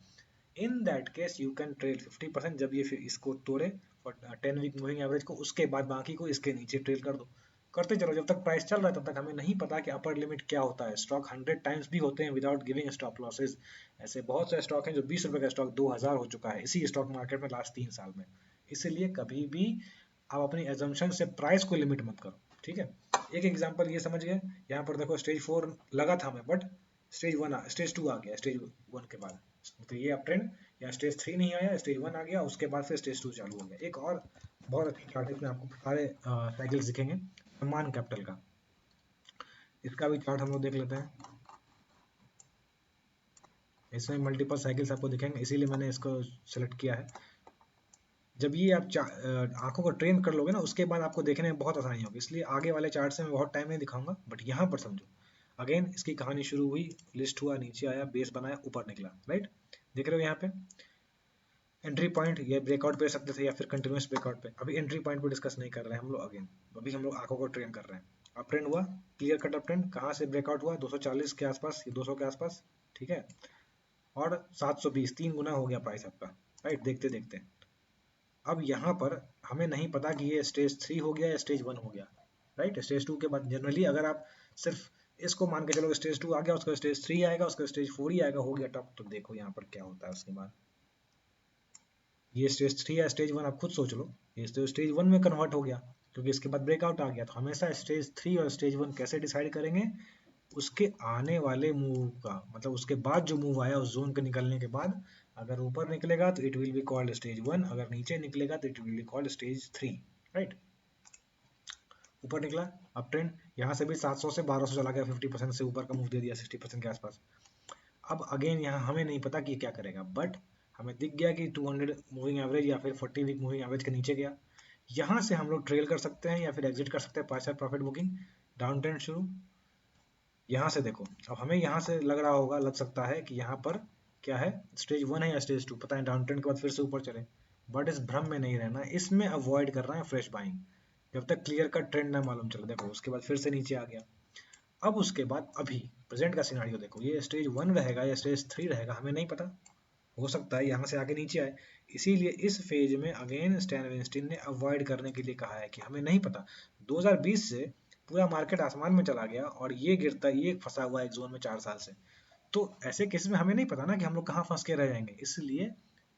in that case you can trail 50%। जब ये फिर इसको तोड़े 10 वीक मूविंग एवरेज को, उसके बाद बाकी को इसके नीचे ट्रेल कर दो, करते चलो जब तक प्राइस चल रहा है। तब तक हमें नहीं पता कि अपर लिमिट क्या होता है। स्टॉक 100 टाइम्स भी होते हैं विदाउट गिविंग स्टॉप लॉसेज। ऐसे बहुत से स्टॉक हैं जो 20 रुपए का स्टॉक 2000 हो चुका है इसी स्टॉक मार्केट में लास्ट 3 साल में। इसलिए कभी भी आप अपनी एजम्पशन से प्राइस को लिमिट मत करो, ठीक है। एक एग्जांपल ये समझ गए, यहाँ पर देखो स्टेज 4 लगा था हमें, बट स्टेज 2 आ गया स्टेज 1 के बाद, तो ये अप ट्रेंड, या स्टेज 3 नहीं आया, स्टेज 1 आ गया, उसके बाद फिर स्टेज 2 चालू हो गया। एक और बहुत अच्छी चार्ट है, इसमें आपको सारे साइकिल्स दिखेंगे सम्मान कैपिटल का, इसका भी चार्ट हम लोग देख लेते हैं। इसमें मल्टीपल साइकिल्स आपको दिखेंगे, इसीलिए मैंने इसको सेलेक्ट किया है। जब ये आप आंखों को ट्रेन कर लोगे ना, उसके बाद आपको देखने में बहुत आसानी होगी, इसलिए आगे वाले चार्ट से मैं बहुत टाइम नहीं दिखाऊंगा, बट यहाँ पर समझो। अगेन इसकी कहानी शुरू हुई, लिस्ट हुआ, नीचे आया, बेस बनाया, ऊपर निकला, राइट। देख रहे हो यहाँ पे एंट्री पॉइंट, ये ब्रेकआउट पे सकते थे या फिर कंटिन्यूस ब्रेकआउट पे। अभी एंट्री पॉइंट पे डिस्कस नहीं कर रहे हैं हम लोग, अगेन अभी हम लोग आंखों को ट्रेन कर रहे हैं। अप ट्रेंड हुआ, क्लियर कट अप ट्रेंड, कहाँ से ब्रेकआउट हुआ 240 के आसपास, 200 के आसपास, ठीक है, और 720, 3 गुना हो गया प्राइस आपका, राइट, देखते देखते। अब यहाँ पर हमें नहीं पता कि ये स्टेज 3 हो गया या स्टेज 1 हो गया, राइट। स्टेज 2 के बाद जनरली अगर आप सिर्फ इसको मान के चलो स्टेज 2 आ गया, उसका स्टेज 3 आएगा, उसका स्टेज 4 ही आएगा, हो गया टॉप। तो देखो यहाँ पर क्या होता है उसके बाद, ये स्टेज 3 या स्टेज 1 आप खुद सोच लो, ये स्टेज 1 में कन्वर्ट हो गया क्योंकि इसके बाद ब्रेकआउट आ गया। तो हमेशा स्टेज 3 और स्टेज 1 कैसे डिसाइड करेंगे, उसके आने वाले मूव का, मतलब उसके बाद जो मूव आया उस जोन के निकलने के बाद, अगर ऊपर निकलेगा तो it will be called stage 1, अगर नीचे निकलेगा तो it will be called stage 3, right. ऊपर निकला अप ट्रेंड, यहाँ से भी 700 से 1200 चला गया, 50% से ऊपर का मूव दे दिया, 60% के आसपास। अब अगेन यहाँ हमें नहीं पता कि ये क्या करेगा, बट हमें दिख गया कि 200 मूविंग एवरेज या फिर 40 वीक मूविंग एवरेज के नीचे गया। यहाँ से हम लोग ट्रेल कर सकते हैं या फिर एग्जिट कर सकते हैं, partial profit booking, down trend शुरू। यहाँ से देखो, अब हमें यहाँ से लग रहा होगा, लग सकता है कि यहाँ पर क्या है, स्टेज 1 है या स्टेज 2, पता है डाउन ट्रेंड के बाद फिर से ऊपर चले, बट इस भ्रम में नहीं रहना, इसमें अवॉइड कर रहे हैं फ्रेश बाइंग जब तक क्लियर कट ट्रेंड ना मालूम चले। देखो उसके बाद फिर से नीचे आ गया। अब उसके बाद अभी प्रेजेंट का सिनारियो देखो, ये स्टेज 1 रहेगा या स्टेज 3 रहेगा हमें नहीं पता, हो सकता है यहाँ से आगे नीचे आए। इसीलिए इस फेज में अगेन स्टैन वेनस्टीन ने अवॉइड करने के लिए कहा है कि हमें नहीं पता। 2020 से पूरा मार्केट आसमान में चला गया और ये गिरता, ये फंसा हुआ है एक जोन में 4 साल से। तो ऐसे केसेस में हमें नहीं पता ना कि हम लोग कहाँ फंस के रह जाएंगे, इसलिए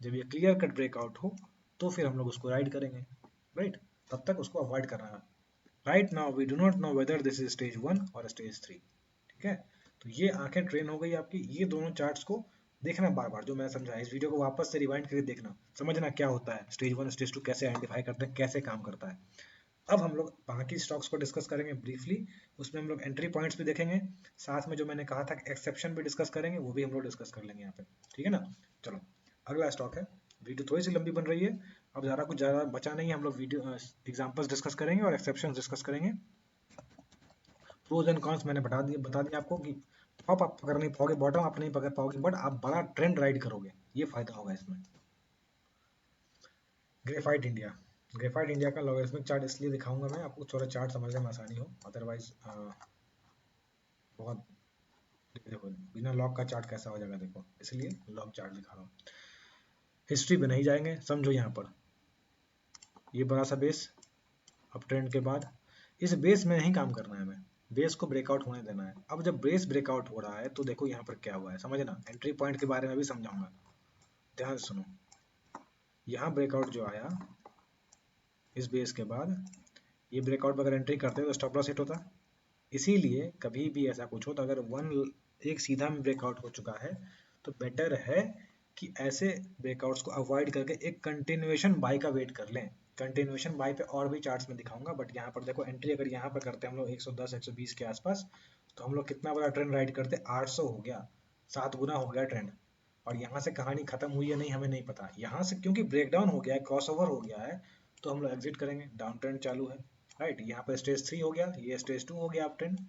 जब ये क्लियर कट ब्रेकआउट हो तो फिर हम लोग उसको राइड करेंगे, राइट। तब तक उसको अवॉइड करना है। Right now we do not know whether this is stage 1 और स्टेज 3, ठीक है। तो ये आंखें ट्रेन हो गई आपकी, ये दोनों चार्ट्स को देखना बार बार, जो मैं समझाया, इस वीडियो को वापस से रिवाइंड करके देखना, समझना क्या होता है स्टेज 1 स्टेज 2 कैसे आइडेंटिफाई करते हैं, कैसे काम करता है। अब हम लोग बाकी स्टॉक्स को डिस्कस करेंगे ब्रीफली, उसमें हम लोग एंट्री पॉइंट्स भी देखेंगे, साथ में जो मैंने कहा था एक्सेप्शन भी डिस्कस करेंगे, वो भी हम लोग डिस्कस कर लेंगे यहाँ पे, ठीक है ना। चलो अगला स्टॉक है, वीडियो थोड़ी सी लंबी बन रही है, अब कुछ ज़्यादा बचा नहीं है, हम लोग वीडियो एग्जाम्पल्स डिस्कस करेंगे और एक्सेप्शन डिस्कस करेंगे। प्रोज एंड कॉन्स मैंने बता दिया आपको कि टॉप आप पकड़ नहीं पाओगे, बॉटम आप नहीं पकड़ पाओगे, बट आप बड़ा ट्रेंड राइड करोगे, ये फायदा होगा इसमें। ग्रेफाइट इंडिया, ग्रेफाइट इंडिया का लॉगरिथमिक चार्ट इसलिए दिखाऊंगा मैं आपको, थोड़ा चार्ट समझने में आसानी हो, अदरवाइज बहुत, देखो बिना लॉग का चार्ट कैसा हो जाएगा, देखो इसलिए लॉग चार्ट दिखा रहा हूँ। हिस्ट्री पे नहीं जाएंगे, समझो यहाँ पर ये बड़ा सा बेस, अब ट्रेंड के बाद इस बेस में नहीं काम करना है हमें, बेस को ब्रेकआउट होने देना है। अब जब बेस ब्रेकआउट हो रहा है तो देखो यहाँ पर क्या हुआ है, समझना, एंट्री पॉइंट के बारे में भी समझाऊंगा, ध्यान से सुनो। यहाँ ब्रेकआउट जो आया इस बेस के बाद, ये ब्रेकआउट अगर एंट्री करते तो स्टॉप लॉस हिट होता, इसीलिए कभी भी ऐसा कुछ हो तो अगर 1 एक सीधा में ब्रेकआउट हो चुका है, तो बेटर है कि ऐसे ब्रेकआउट्स को अवॉइड करके एक कंटिन्यूएशन बाय का वेट कर लें। कंटिन्यूएशन बाय पे और भी चार्ट्स में दिखाऊंगा, बट यहाँ पर देखो एंट्री अगर यहाँ पर करते हैं हम लोग 110 120 के आसपास, तो हम लोग कितना बड़ा ट्रेंड राइड करते, 800 हो गया, 7 गुना हो गया ट्रेंड। और यहाँ से कहानी खत्म हुई है नहीं हमें नहीं पता, यहाँ से क्योंकि ब्रेकडाउन हो गया है, क्रॉस ओवर हो गया है, तो हम लोग एग्जिट करेंगे, डाउन ट्रेंड चालू है। राइट, यहाँ पर स्टेज 3 हो गया, ये स्टेज 2 हो गया अप ट्रेंड।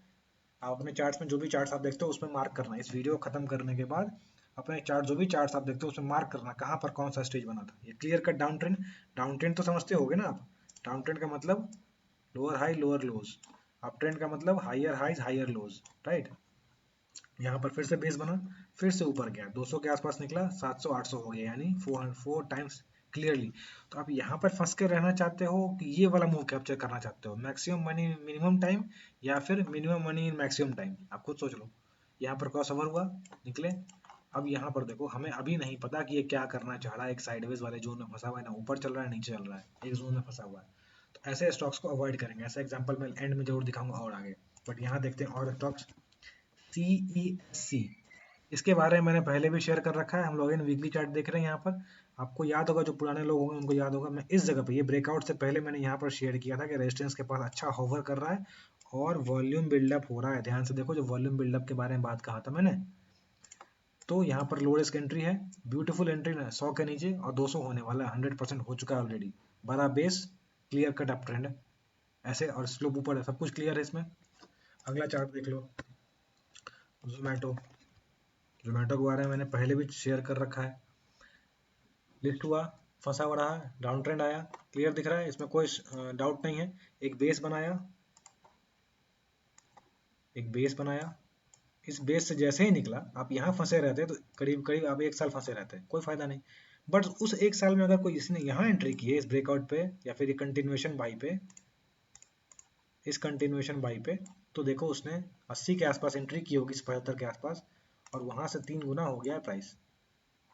आप अपने चार्ट्स में जो भी चार्ट्स आप देखते हो उसमें मार्क करना, इस वीडियो को खत्म करने के बाद अपने चार्ट जो भी चार्ट्स आप देखते हो उसमें मार्क करना कहाँ पर कौन सा स्टेज बना था। ये clear cut down trend, down trend तो समझते होगे ना आप, डाउन ट्रेंड का मतलब lower high lower lows, up trend का मतलब higher highs higher lows. Right, यहाँ पर फिर से बेस बना, फिर से ऊपर गया, 200 के आसपास निकला, 700 800 हो गया, यानी 4 टाइम्स क्लियरली। तो आप यहाँ पर फंस के रहना चाहते हो कि ये वाला मूव कैप्चर करना चाहते हो, मैक्सिमम मनी मिनिमम टाइम या फिर minimum money in maximum time, आप खुद सोच लो। यहाँ पर क्रॉस ओवर हुआ, निकले। अब यहाँ पर देखो हमें अभी नहीं पता कि ये क्या करना चाह रहा है, एक साइडवेज वाले जोन में फंसा हुआ है, ना ऊपर चल रहा है नीचे चल रहा है, एक जोन में फंसा हुआ है। तो ऐसे स्टॉक्स को अवॉइड करेंगे, ऐसा एग्जाम्पल मैं एंड में जरूर दिखाऊंगा और आगे। बट यहाँ देखते हैं और स्टॉक्स, CESC, इसके बारे में मैंने पहले भी शेयर कर रखा है, हम लोग इन वीकली चार्ट देख रहे हैं यहाँ पर। आपको याद होगा, जो पुराने लोग होंगे उनको याद होगा, मैं इस जगह पे ये ब्रेकआउट से पहले मैंने यहाँ पर शेयर किया था कि रेजिस्टेंस के पास अच्छा होवर कर रहा है और वॉल्यूम बिल्डअप हो रहा है। ध्यान से देखो, जो वॉल्यूम बिल्डअप के बारे में बात कहा था मैंने, तो यहाँ पर लो रिस्क एंट्री है, ब्यूटीफुल एंट्री ना, 100 के नीचे और 200 होने वाला है, 100% हो चुका है ऑलरेडी, बड़ा base, clear cut up trend ऐसे, और स्लोप ऊपर है, सब कुछ क्लियर है इसमें। अगला चार्ट देख लो, जोमेटो, जोमेटो के बारे में मैंने पहले भी शेयर कर रखा है। लिस्ट हुआ, फंसा हुआ रहा, डाउन ट्रेंड आया, क्लियर दिख रहा है, इसमें कोई डाउट नहीं है। एक बेस बनाया, एक बेस बनाया, इस बेस से जैसे ही निकला, आप यहाँ फंसे रहते तो करीब करीब आप 1 साल फंसे रहते, कोई फायदा नहीं। बट उस 1 साल में अगर कोई इसने यहाँ एंट्री की है इस ब्रेकआउट पे या फिर ये कंटिन्यूएशन बाई पे, इस कंटिन्यूएशन बाई पे, तो देखो उसने 80 के आसपास एंट्री की होगी, 75 के आसपास, और वहां से 3 गुना हो गया है प्राइस।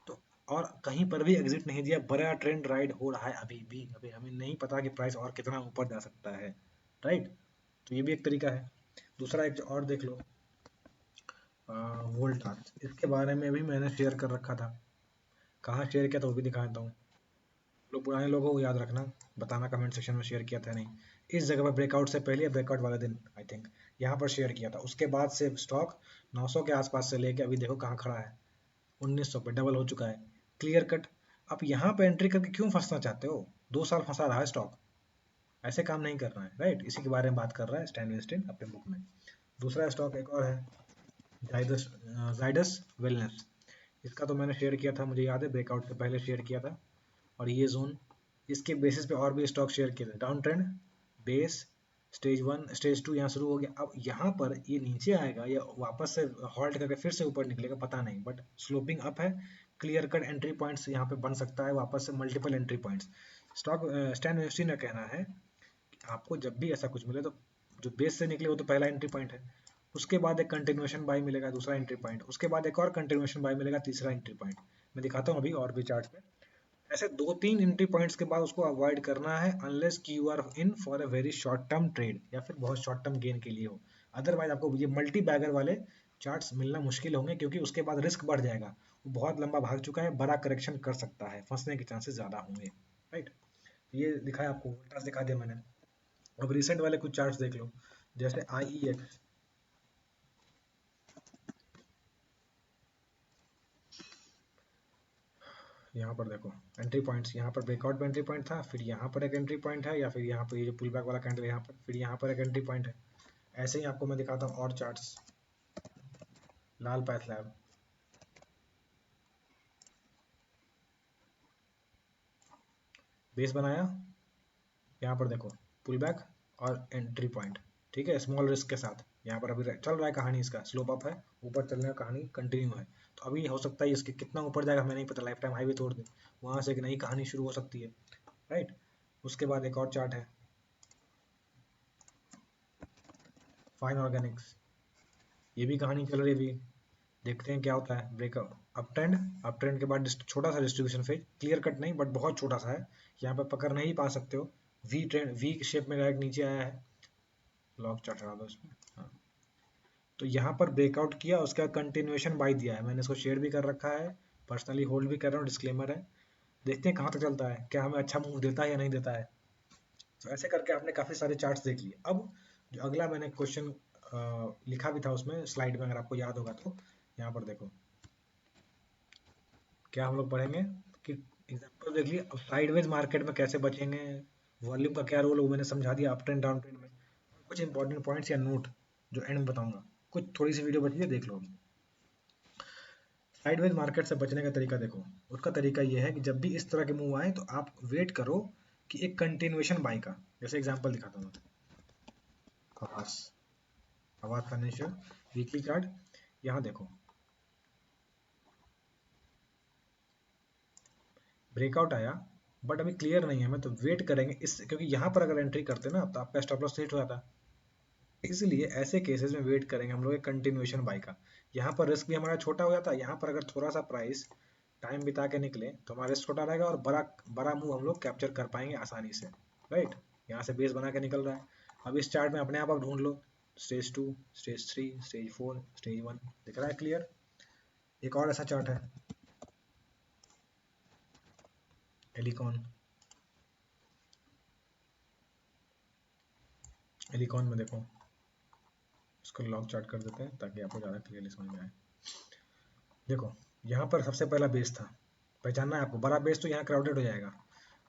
तो और कहीं पर भी एग्जिट नहीं दिया, बड़ा ट्रेंड राइड हो रहा है अभी भी, अभी हमें नहीं पता कि प्राइस और कितना ऊपर जा सकता है। राइट, तो ये भी एक तरीका है। दूसरा एक और देख लो, वोल्टास, इसके बारे में भी मैंने शेयर कर रखा था, कहाँ शेयर किया था वो भी दिखा देता हूँ। लोग पुराने लोगों को याद रखना, बताना कमेंट सेक्शन में शेयर किया था नहीं। इस जगह पर ब्रेकआउट से पहले, ब्रेकआउट वाले दिन आई थिंक यहाँ पर शेयर किया था, उसके बाद से स्टॉक 900 के आसपास से लेके अभी देखो कहाँ खड़ा है, 1900 पे डबल हो चुका है, क्लियर कट। आप यहाँ पे एंट्री करके क्यों फंसना चाहते हो, 2 साल फंसा रहा है स्टॉक, ऐसे काम नहीं करना है। राइट, इसी के बारे में बात कर रहा है स्टैन वेस्टिन अपने बुक में। दूसरा स्टॉक एक और है, जाइडस, जाइडस वेलनेस, इसका तो मैंने शेयर किया था, मुझे याद है ब्रेकआउट से पहले शेयर किया था। और ये जोन, इसके बेसिस पे और भी स्टॉक शेयर किए थे, down trend, base, stage 1 stage 2 यहाँ शुरू हो गया। अब यहाँ पर ये नीचे आएगा या वापस से हॉल्ट करके फिर से ऊपर निकलेगा पता नहीं, बट स्लोपिंग अप है, क्लियर कट एंट्री पॉइंट्स यहाँ पे बन सकता है वापस से, multiple entry points. Stock Stan वेस्टी का कहना है कि आपको जब भी ऐसा कुछ मिले तो जो बेस से निकले वो तो पहला एंट्री पॉइंट है, उसके बाद एक कंटिन्यूएशन बाय मिलेगा, दूसरा एंट्री पॉइंट, उसके बाद एक और कंटिन्यूएशन बाय मिलेगा, तीसरा एंट्री पॉइंट। मैं दिखाता हूँ अभी और भी चार्ट पे, ऐसे 2-3 एंट्री पॉइंट्स के बाद उसको अवॉइड करना है, अनलेस कि you are in for a very short term trade या फिर बहुत शॉर्ट टर्म गेन के लिए हो। अदरवाइज आपको ये मल्टी बैगर वाले चार्ट्स मिलना मुश्किल होंगे, क्योंकि उसके बाद रिस्क बढ़ जाएगा, वो बहुत लंबा भाग चुका है, बड़ा करेक्शन कर सकता है, फंसने के चांसेस ज्यादा होंगे। राइट, ये दिखाया आपको, वोल्टास दिखा दिया मैंने। अब रिसेंट वाले कुछ चार्ट्स देख लो, जैसे IEX, यहाँ पर देखो एंट्री पॉइंट्स, यहाँ पर ब्रेकआउट में एंट्री पॉइंट था, फिर यहाँ पर एक एंट्री पॉइंट है, या फिर यहाँ पर ये जो पुल बैक वाला कैंडल है यहाँ पर, फिर यहाँ पर एक एंट्री पॉइंट है। ऐसे ही आपको मैं दिखाता हूँ और चार्ट्स, लाल पैथ लैब, बेस बनाया, यहाँ पर देखो पुल बैक और एंट्री पॉइंट, ठीक है, स्मॉल रिस्क के साथ। यहाँ पर अभी चल रहा है कहानी, इसका स्लोप अप है, ऊपर चलने का कहानी कंटिन्यू है। तो अभी हो सकता है इसके कितना ऊपर जाएगा हमें नहीं पता, लाइफ टाइम हाईवे तोड़ दे, वहां से एक नई कहानी शुरू हो सकती है। राइट, उसके बाद एक और चार्ट है, फाइन ऑर्गेनिक्स, ये भी कहानी चल रही है अभी, देखते हैं क्या होता है। Breakup, up trend, up trend के बाद छोटा सा डिस्ट्रीब्यूशन फेज, क्लियर कट नहीं बट बहुत छोटा सा है, यहाँ पर पकड़ नहीं पा सकते हो, वी ट्रेंड, वी शेप में डायरेक्ट नीचे आया है, लॉग चार्ट हटा दो इसमें, हाँ। तो यहाँ पर ब्रेकआउट किया, उसका कंटिन्यूएशन बाई दिया है, मैंने इसको शेयर भी कर रखा है, पर्सनली होल्ड भी कर रहा हूँ, डिस्क्लेमर है। देखते हैं कहाँ तक चलता है, क्या हमें अच्छा मूव देता है या नहीं देता है। तो ऐसे करके आपने काफी सारे चार्ट्स देख लिए। अब जो अगला मैंने क्वेश्चन लिखा भी था उसमें स्लाइड में, अगर आपको याद होगा तो यहाँ पर देखो क्या हम लोग पढ़ेंगे कि एग्जाम्पल देख लिए। अब साइडवेज मार्केट में कैसे बचेंगे, वॉल्यूम का क्या रोल है वो मैंने समझा दिया, अप ट्रेंड डाउन ट्रेंड में। कुछ इंपॉर्टेंट पॉइंट्स या नोट जो एंड में बताऊंगा, कुछ थोड़ी सी वीडियो बची है, देख लो अभी। साइडवेज मार्केट से बचने का तरीका देखो, उसका तरीका ये है कि जब भी इस तरह के मूव आए तो आप वेट करो कि एक कंटिन्यूएशन बाई का, जैसे एग्जांपल दिखाता हूँ आवास, आवास फाइनेंशियल वीकली चार्ट, यहाँ देखो ब्रेकआउट आया बट अभी क्लियर नहीं है, मैं तो वेट करेंगे इस, क्योंकि यहाँ पर अगर एंट्री करते ना तो आपका स्टॉप लॉस हिट हो जाता, इसलिए ऐसे केसेस में वेट करेंगे हम लोग एक कंटिन्यूएशन बाई का। यहाँ पर रिस्क भी हमारा छोटा हो जाता है, यहाँ पर अगर थोड़ा सा प्राइस टाइम बिता के निकले तो हमारा रिस्क छोटा रहेगा और बड़ा बड़ा मूव हम लोग कैप्चर कर पाएंगे आसानी से, राइट। यहाँ से बेस बना के निकल रहा है। अब इस चार्ट में अपने आप ढूंढ लो, स्टेज 2, स्टेज 3, स्टेज 4, स्टेज 1, दिख रहा है क्लियर। एक और ऐसा चार्ट है एलिकॉन, एलिकॉन में देखो, इसको लॉग चार्ट कर देते हैं ताकि आपको ज़्यादा क्लियरली समझ में आए। देखो यहाँ पर सबसे पहला बेस था, पहचानना है आपको, बड़ा बेस तो यहाँ क्राउडेड हो जाएगा,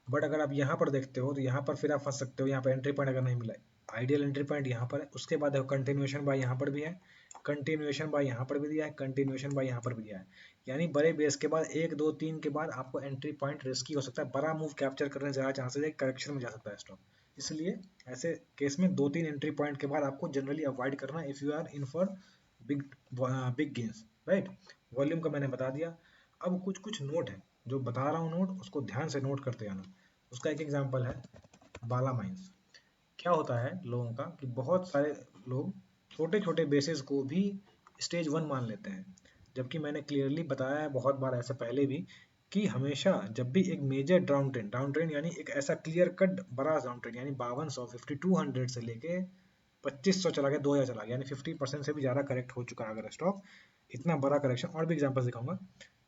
बट अगर आप यहाँ पर देखते हो तो यहाँ पर फिर आप फंस सकते हो, यहाँ पर एंट्री पॉइंट अगर नहीं मिला, आइडियल एंट्री पॉइंट यहाँ पर है। उसके बाद देखो कंटिन्यूएशन बाय यहाँ पर भी है, कंटिन्यूएशन बाय यहाँ पर भी दिया है, कंटिन्यूएशन बाय यहाँ पर भी दिया है। यानी बड़े बेस के बाद 1 2 3 के बाद आपको एंट्री पॉइंट रिस्की हो सकता है, बड़ा मूव कैप्चर करने ज़्यादा चांसेस है करेक्शन में जा सकता है स्टॉक। इसलिए ऐसे केस में 2 3 एंट्री पॉइंट के बाद आपको जनरली अवॉइड करना if you are in for big big gains, right. Volume का मैंने बता दिया। अब कुछ कुछ नोट है जो बता रहा हूँ, नोट उसको ध्यान से नोट करते जाना। उसका एक एग्जांपल है बाला माइंस। क्या होता है लोगों का कि बहुत सारे लोग छोटे छोटे बेसिस को भी स्टेज 1 मान लेते हैं, जबकि मैंने क्लियरली बताया है बहुत बार ऐसे पहले भी कि हमेशा जब भी एक मेजर डाउन ट्रेंड यानी एक ऐसा क्लियर कट बड़ा डाउन ट्रेंड यानी 5200 5200 से लेके 2500 चला गया, 2000 चला गया, यानी 50% से भी ज़्यादा करेक्ट हो चुका है अगर स्टॉक, इतना बड़ा करेक्शन। और भी एग्जांपल दिखाऊंगा।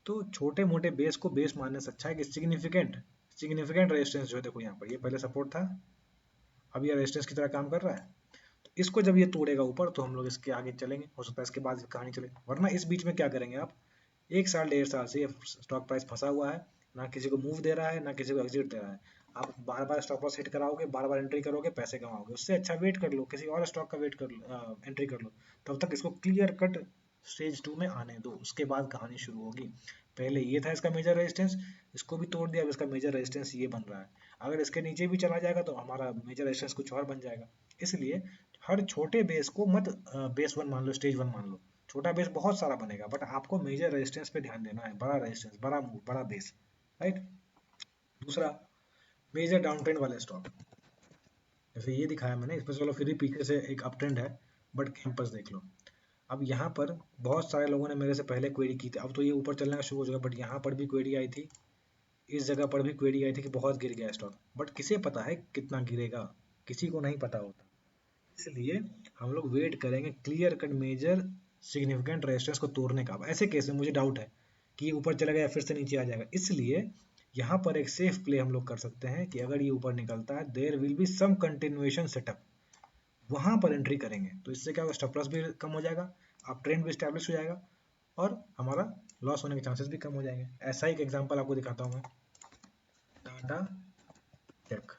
तो छोटे मोटे बेस को बेस मानने से अच्छा है कि सिग्निफिकेंट सिग्निफिकेंट रेजिस्टेंस जो है, देखो यहाँ पर ये पहले सपोर्ट था, अब ये रेजिस्टेंस की तरह काम कर रहा है। तो इसको जब ये तोड़ेगा ऊपर तो हम लोग इसके आगे चलेंगे, हो सकता है इसके बाद कहानी चले, वरना इस बीच में क्या करेंगे आप, 1 साल 1.5 साल से ये स्टॉक प्राइस फंसा हुआ है, ना किसी को मूव दे रहा है ना किसी को एग्जिट दे रहा है। आप बार बार स्टॉप लॉस हिट कराओगे, बार बार एंट्री करोगे, पैसे कमाओगे, उससे अच्छा वेट कर लो, किसी और स्टॉक का वेट कर लो, एंट्री कर लो, तब तक इसको क्लियर कट स्टेज 2 में आने दो, उसके बाद कहानी शुरू होगी। पहले ये था इसका मेजर रेजिस्टेंस, इसको भी तोड़ दिया, अब इसका मेजर रेजिस्टेंस ये बन रहा है। अगर इसके नीचे भी चला जाएगा तो हमारा मेजर रेजिस्टेंस कुछ और बन जाएगा। इसलिए हर छोटे बेस को मत बेस 1 मान लो, स्टेज 1 मान लो, छोटा बेस बहुत सारा बनेगा, बट आपको मेजर रेजिस्टेंस पे ध्यान देना है, बड़ा रेजिस्टेंस, बड़ा मूव, बड़ा बेस, राइट। दूसरा, मेजर डाउन ट्रेंड वाले स्टॉक, जैसे ये दिखाया मैंने, इसमें चलो फिर भी पीछे से एक अप ट्रेंड है, बट कैंपस देख लो। अब यहाँ पर बहुत सारे लोगों ने मेरे से पहले क्वेरी की थी, अब तो ये ऊपर चलने का शुरू हो चुका, बट यहाँ पर भी क्वेरी आई थी, इस जगह पर भी क्वेरी आई थी कि बहुत गिर गया स्टॉक, बट किसे पता है कितना गिरेगा, किसी को नहीं पता होता। इसलिए हम लोग वेट करेंगे clear cut major significant resistance को तोड़ने का। अब ऐसे केस में मुझे डाउट है कि ये ऊपर चला गया फिर से नीचे आ जाएगा, इसलिए यहाँ पर एक सेफ प्ले हम लोग कर सकते हैं कि अगर ये ऊपर निकलता है there will be some continuation setup, वहां पर एंट्री करेंगे तो इससे क्या होगा, स्टॉप लॉस भी कम हो जाएगा, अब ट्रेंड भी स्टैब्लिश हो जाएगा और हमारा लॉस होने के चांसेस भी कम हो जाएंगे। ऐसा ही एक एग्जांपल आपको दिखाता हूँ मैं, टाटा टेक,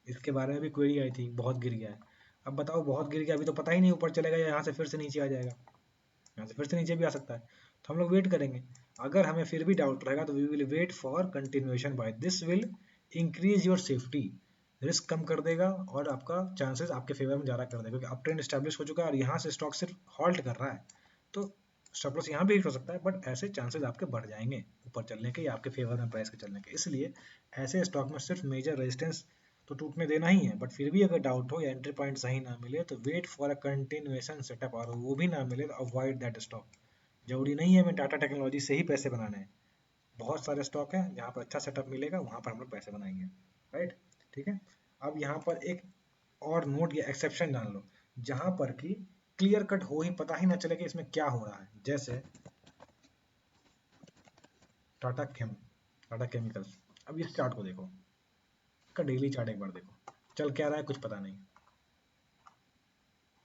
इसके बारे में भी क्वेरी आई थी, बहुत गिर गया है। अब बताओ बहुत गिर गया, अभी तो पता ही नहीं ऊपर चलेगा या यहाँ से फिर से नीचे आ जाएगा, यहाँ से फिर से नीचे भी आ सकता है, तो हम लोग वेट करेंगे। अगर हमें फिर भी डाउट रहेगा तो we will wait for continuation by, this will increase your safety, risk कम कर देगा और आपका चांसेस आपके फेवर में ज़्यादा कर देगा, क्योंकि अप ट्रेंड स्टैब्लिश हो चुका है और यहाँ से स्टॉक सिर्फ हॉल्ट कर रहा है, तो स्टॉप लॉस यहाँ भी हिट हो सकता है, बट ऐसे चांसेस आपके बढ़ जाएंगे ऊपर चलने के या आपके फेवर में प्राइस के चलने के। इसलिए ऐसे स्टॉक में सिर्फ मेजर रेजिस्टेंस तो टूटने देना ही है, बट फिर भी अगर डाउट हो या एंट्री पॉइंट सही ना मिले तो wait for a continuation setup, और वो भी ना मिले तो अवॉइड दैट स्टॉक। जरूरी नहीं है हमें टाटा टेक्नोलॉजी से ही पैसे बनाने हैं, बहुत सारे स्टॉक हैं जहाँ पर अच्छा सेटअप मिलेगा, वहाँ पर हम लोग पैसे बनाएंगे, राइट। ठीक है। अब यहाँ पर एक और नोट या एक्सेप्शन जान लो, जहाँ पर कि क्लियर कट हो ही, पता ही ना चले कि इसमें क्या हो रहा है। जैसे टाटा केमिकल्स, अब इस चार्ट को देखो, इसका डेली चार्ट एक बार देखो, चल क्या रहा है कुछ पता नहीं,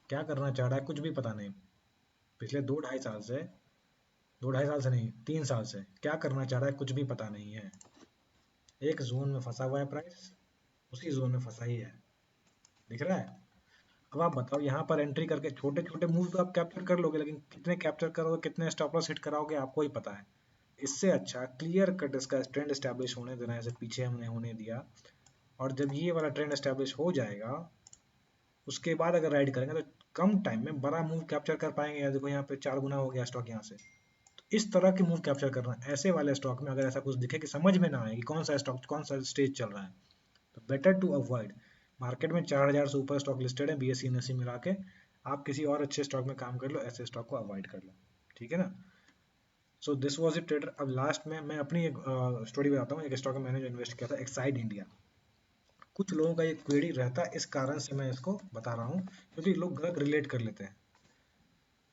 क्या करना चाह रहा है कुछ भी पता नहीं। पिछले 2-2.5 साल से, 2-2.5 साल से नहीं, 3 साल से क्या करना चाह रहा है कुछ भी पता नहीं है। एक जोन में फंसा हुआ है प्राइस, उसी जोन में फंसा ही है, दिख रहा है। अब आप बताओ, यहाँ पर एंट्री करके छोटे छोटे मूव तो आप कैप्चर कर लोगे, लेकिन कितने कैप्चर करोगे, कितने स्टॉप लॉस हिट कराओगे, आपको ही पता है। इससे अच्छा क्लियर कट इसका ट्रेंड एस्टेब्लिश होने देना, ऐसे पीछे हमने होने दिया, और जब ये वाला ट्रेंड एस्टेब्लिश हो जाएगा उसके बाद अगर राइड करेंगे तो कम टाइम में बड़ा मूव कैप्चर कर पाएंगे। या देखो यहाँ पे 4 गुना हो गया स्टॉक यहाँ से। तो इस तरह की मूव कैप्चर करना, ऐसे वाले स्टॉक में अगर ऐसा कुछ दिखे कि समझ में ना आए कि कौन सा स्टॉक कौन सा स्टेज चल रहा है, तो बेटर टू अवॉइड। मार्केट में 4,000 से ऊपर स्टॉक लिस्टेड है, बीएससी NSE मिला के, आप किसी और अच्छे स्टॉक में काम कर लो, ऐसे स्टॉक को अवॉइड कर लो, ठीक है ना। So this was it trader. अब लास्ट में मैं अपनी एक स्टोरी बताता हूँ, एक स्टॉक में मैंने जो इन्वेस्ट किया था, एक्साइड इंडिया। कुछ लोगों का ये क्वेरी रहता है, इस कारण से मैं इसको बता रहा हूँ, क्योंकि लोग गलत रिलेट कर लेते हैं।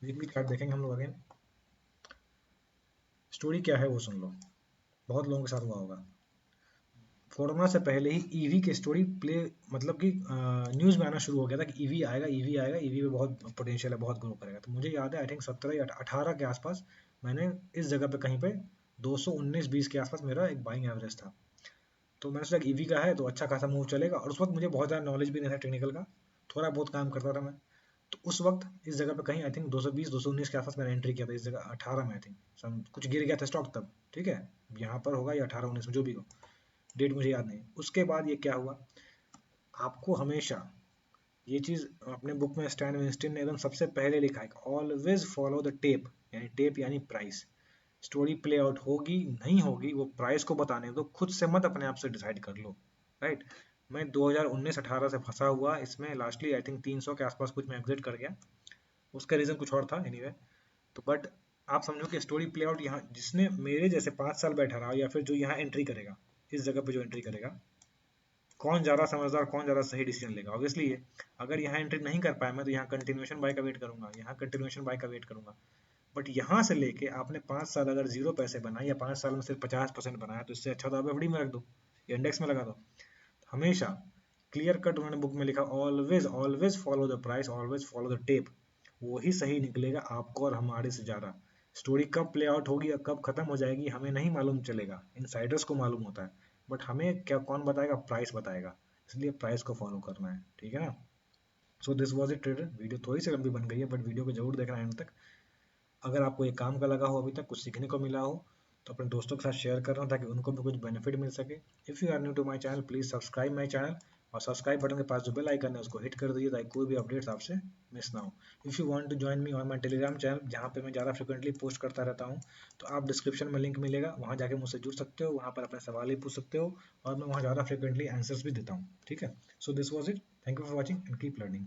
वीकली चार्ट देखेंगे हम लोग अगेन, स्टोरी क्या है वो सुन लो, बहुत लोगों के साथ हुआ होगा। कोरोना से पहले ही ईवी की स्टोरी प्ले, मतलब कि न्यूज़ में आना शुरू हो गया था कि ईवी आएगा, ईवी आएगा, ईवी में बहुत पोटेंशियल है, बहुत ग्रो करेगा। तो मुझे याद है, आई थिंक 17 या 18 के आसपास मैंने इस जगह पे कहीं पे 219-20 के आसपास मेरा एक बाइंग एवरेज था। तो मैंने सोचा ईवी का है तो अच्छा खासा मूव चलेगा, और उस वक्त मुझे बहुत ज़्यादा नॉलेज भी नहीं था टेक्निकल का, थोड़ा बहुत काम करता था मैं। तो उस वक्त इस जगह पे कहीं आई थिंक 220-219 के आसपास मैंने एंट्री किया था, इस जगह 18 में आई थिंक कुछ गिर गया था स्टॉक तब, ठीक है। यहाँ पर होगा या 18-19 में, जो भी हो, डेट मुझे याद नहीं। उसके बाद ये क्या हुआ, आपको हमेशा ये चीज अपने बुक में स्टैन विंस्टीन ने एकदम सबसे पहले लिखा है, ऑलवेज फॉलो द टेप, यानी टेप यानी प्राइस। स्टोरी प्ले आउट होगी नहीं होगी वो प्राइस को बताने दो, खुद से मत अपने आप से डिसाइड कर लो, राइट। मैं 2019-18 से फंसा हुआ इसमें, लास्टली आई थिंक 300 के आसपास कुछ मैं एग्जिट कर गया, उसका रीजन कुछ और था एनीवे। तो बट आप समझो कि स्टोरी प्ले आउट यहाँ, जिसने मेरे जैसे 5 साल बैठा रहा, या फिर जो यहाँ एंट्री करेगा, इस जगह पे जो एंट्री करेगा, कौन ज़्यादा समझदार, कौन ज़्यादा सही डिसीजन लेगा। ऑब्वियसली ये, अगर यहाँ एंट्री नहीं कर पाया मैं, तो यहाँ कंटिन्यूएशन बाय का वेट करूंगा, यहाँ कंटिन्यूएशन बाय का वेट करूंगा। बट यहाँ से लेके आपने 5 साल अगर 0 पैसे बनाए, या 5 साल में सिर्फ 50% बनाया, तो इससे अच्छा तो आप एफडी में रख दो, इंडेक्स में लगा दो। हमेशा क्लियर कट उन्होंने बुक में लिखा, always always follow the price, always follow the tape, वही सही निकलेगा आपको और हमारे से ज़्यादा। स्टोरी कब प्ले आउट होगी और कब खत्म हो जाएगी हमें नहीं मालूम चलेगा, इनसाइडर्स को मालूम होता है, बट हमें क्या कौन बताएगा, प्राइस बताएगा। इसलिए प्राइस को फॉलो करना है, ठीक है ना। So this was it trader. Video थोड़ी सी लंबी बन गई है, बट वीडियो को जरूर देखना एंड तक। अगर आपको ये काम का लगा हो, अभी तक कुछ सीखने को मिला हो, तो अपने दोस्तों के साथ शेयर करना, ताकि उनको भी कुछ बेनिफिट मिल सके। If you are new to my channel, please subscribe my channel, और सब्सक्राइब बटन के पास जो बेल आइकन है उसको हिट कर दीजिए, ताकि कोई भी अपडेट्स आपसे मिस ना हो। If you want to join me on my Telegram channel, जहाँ पे मैं ज़्यादा फ्रिक्वेंटली पोस्ट करता रहता हूँ, तो आप डिस्क्रिप्शन में लिंक मिलेगा, वहाँ जाके मुझसे जुड़ सकते हो, वहाँ पर अपने सवाल भी पूछ सकते हो, और मैं वहाँ ज़्यादा फ्रिक्वेंटली आंसर्स भी देता हूँ, ठीक है। So this was it, thank you for watching and keep learning.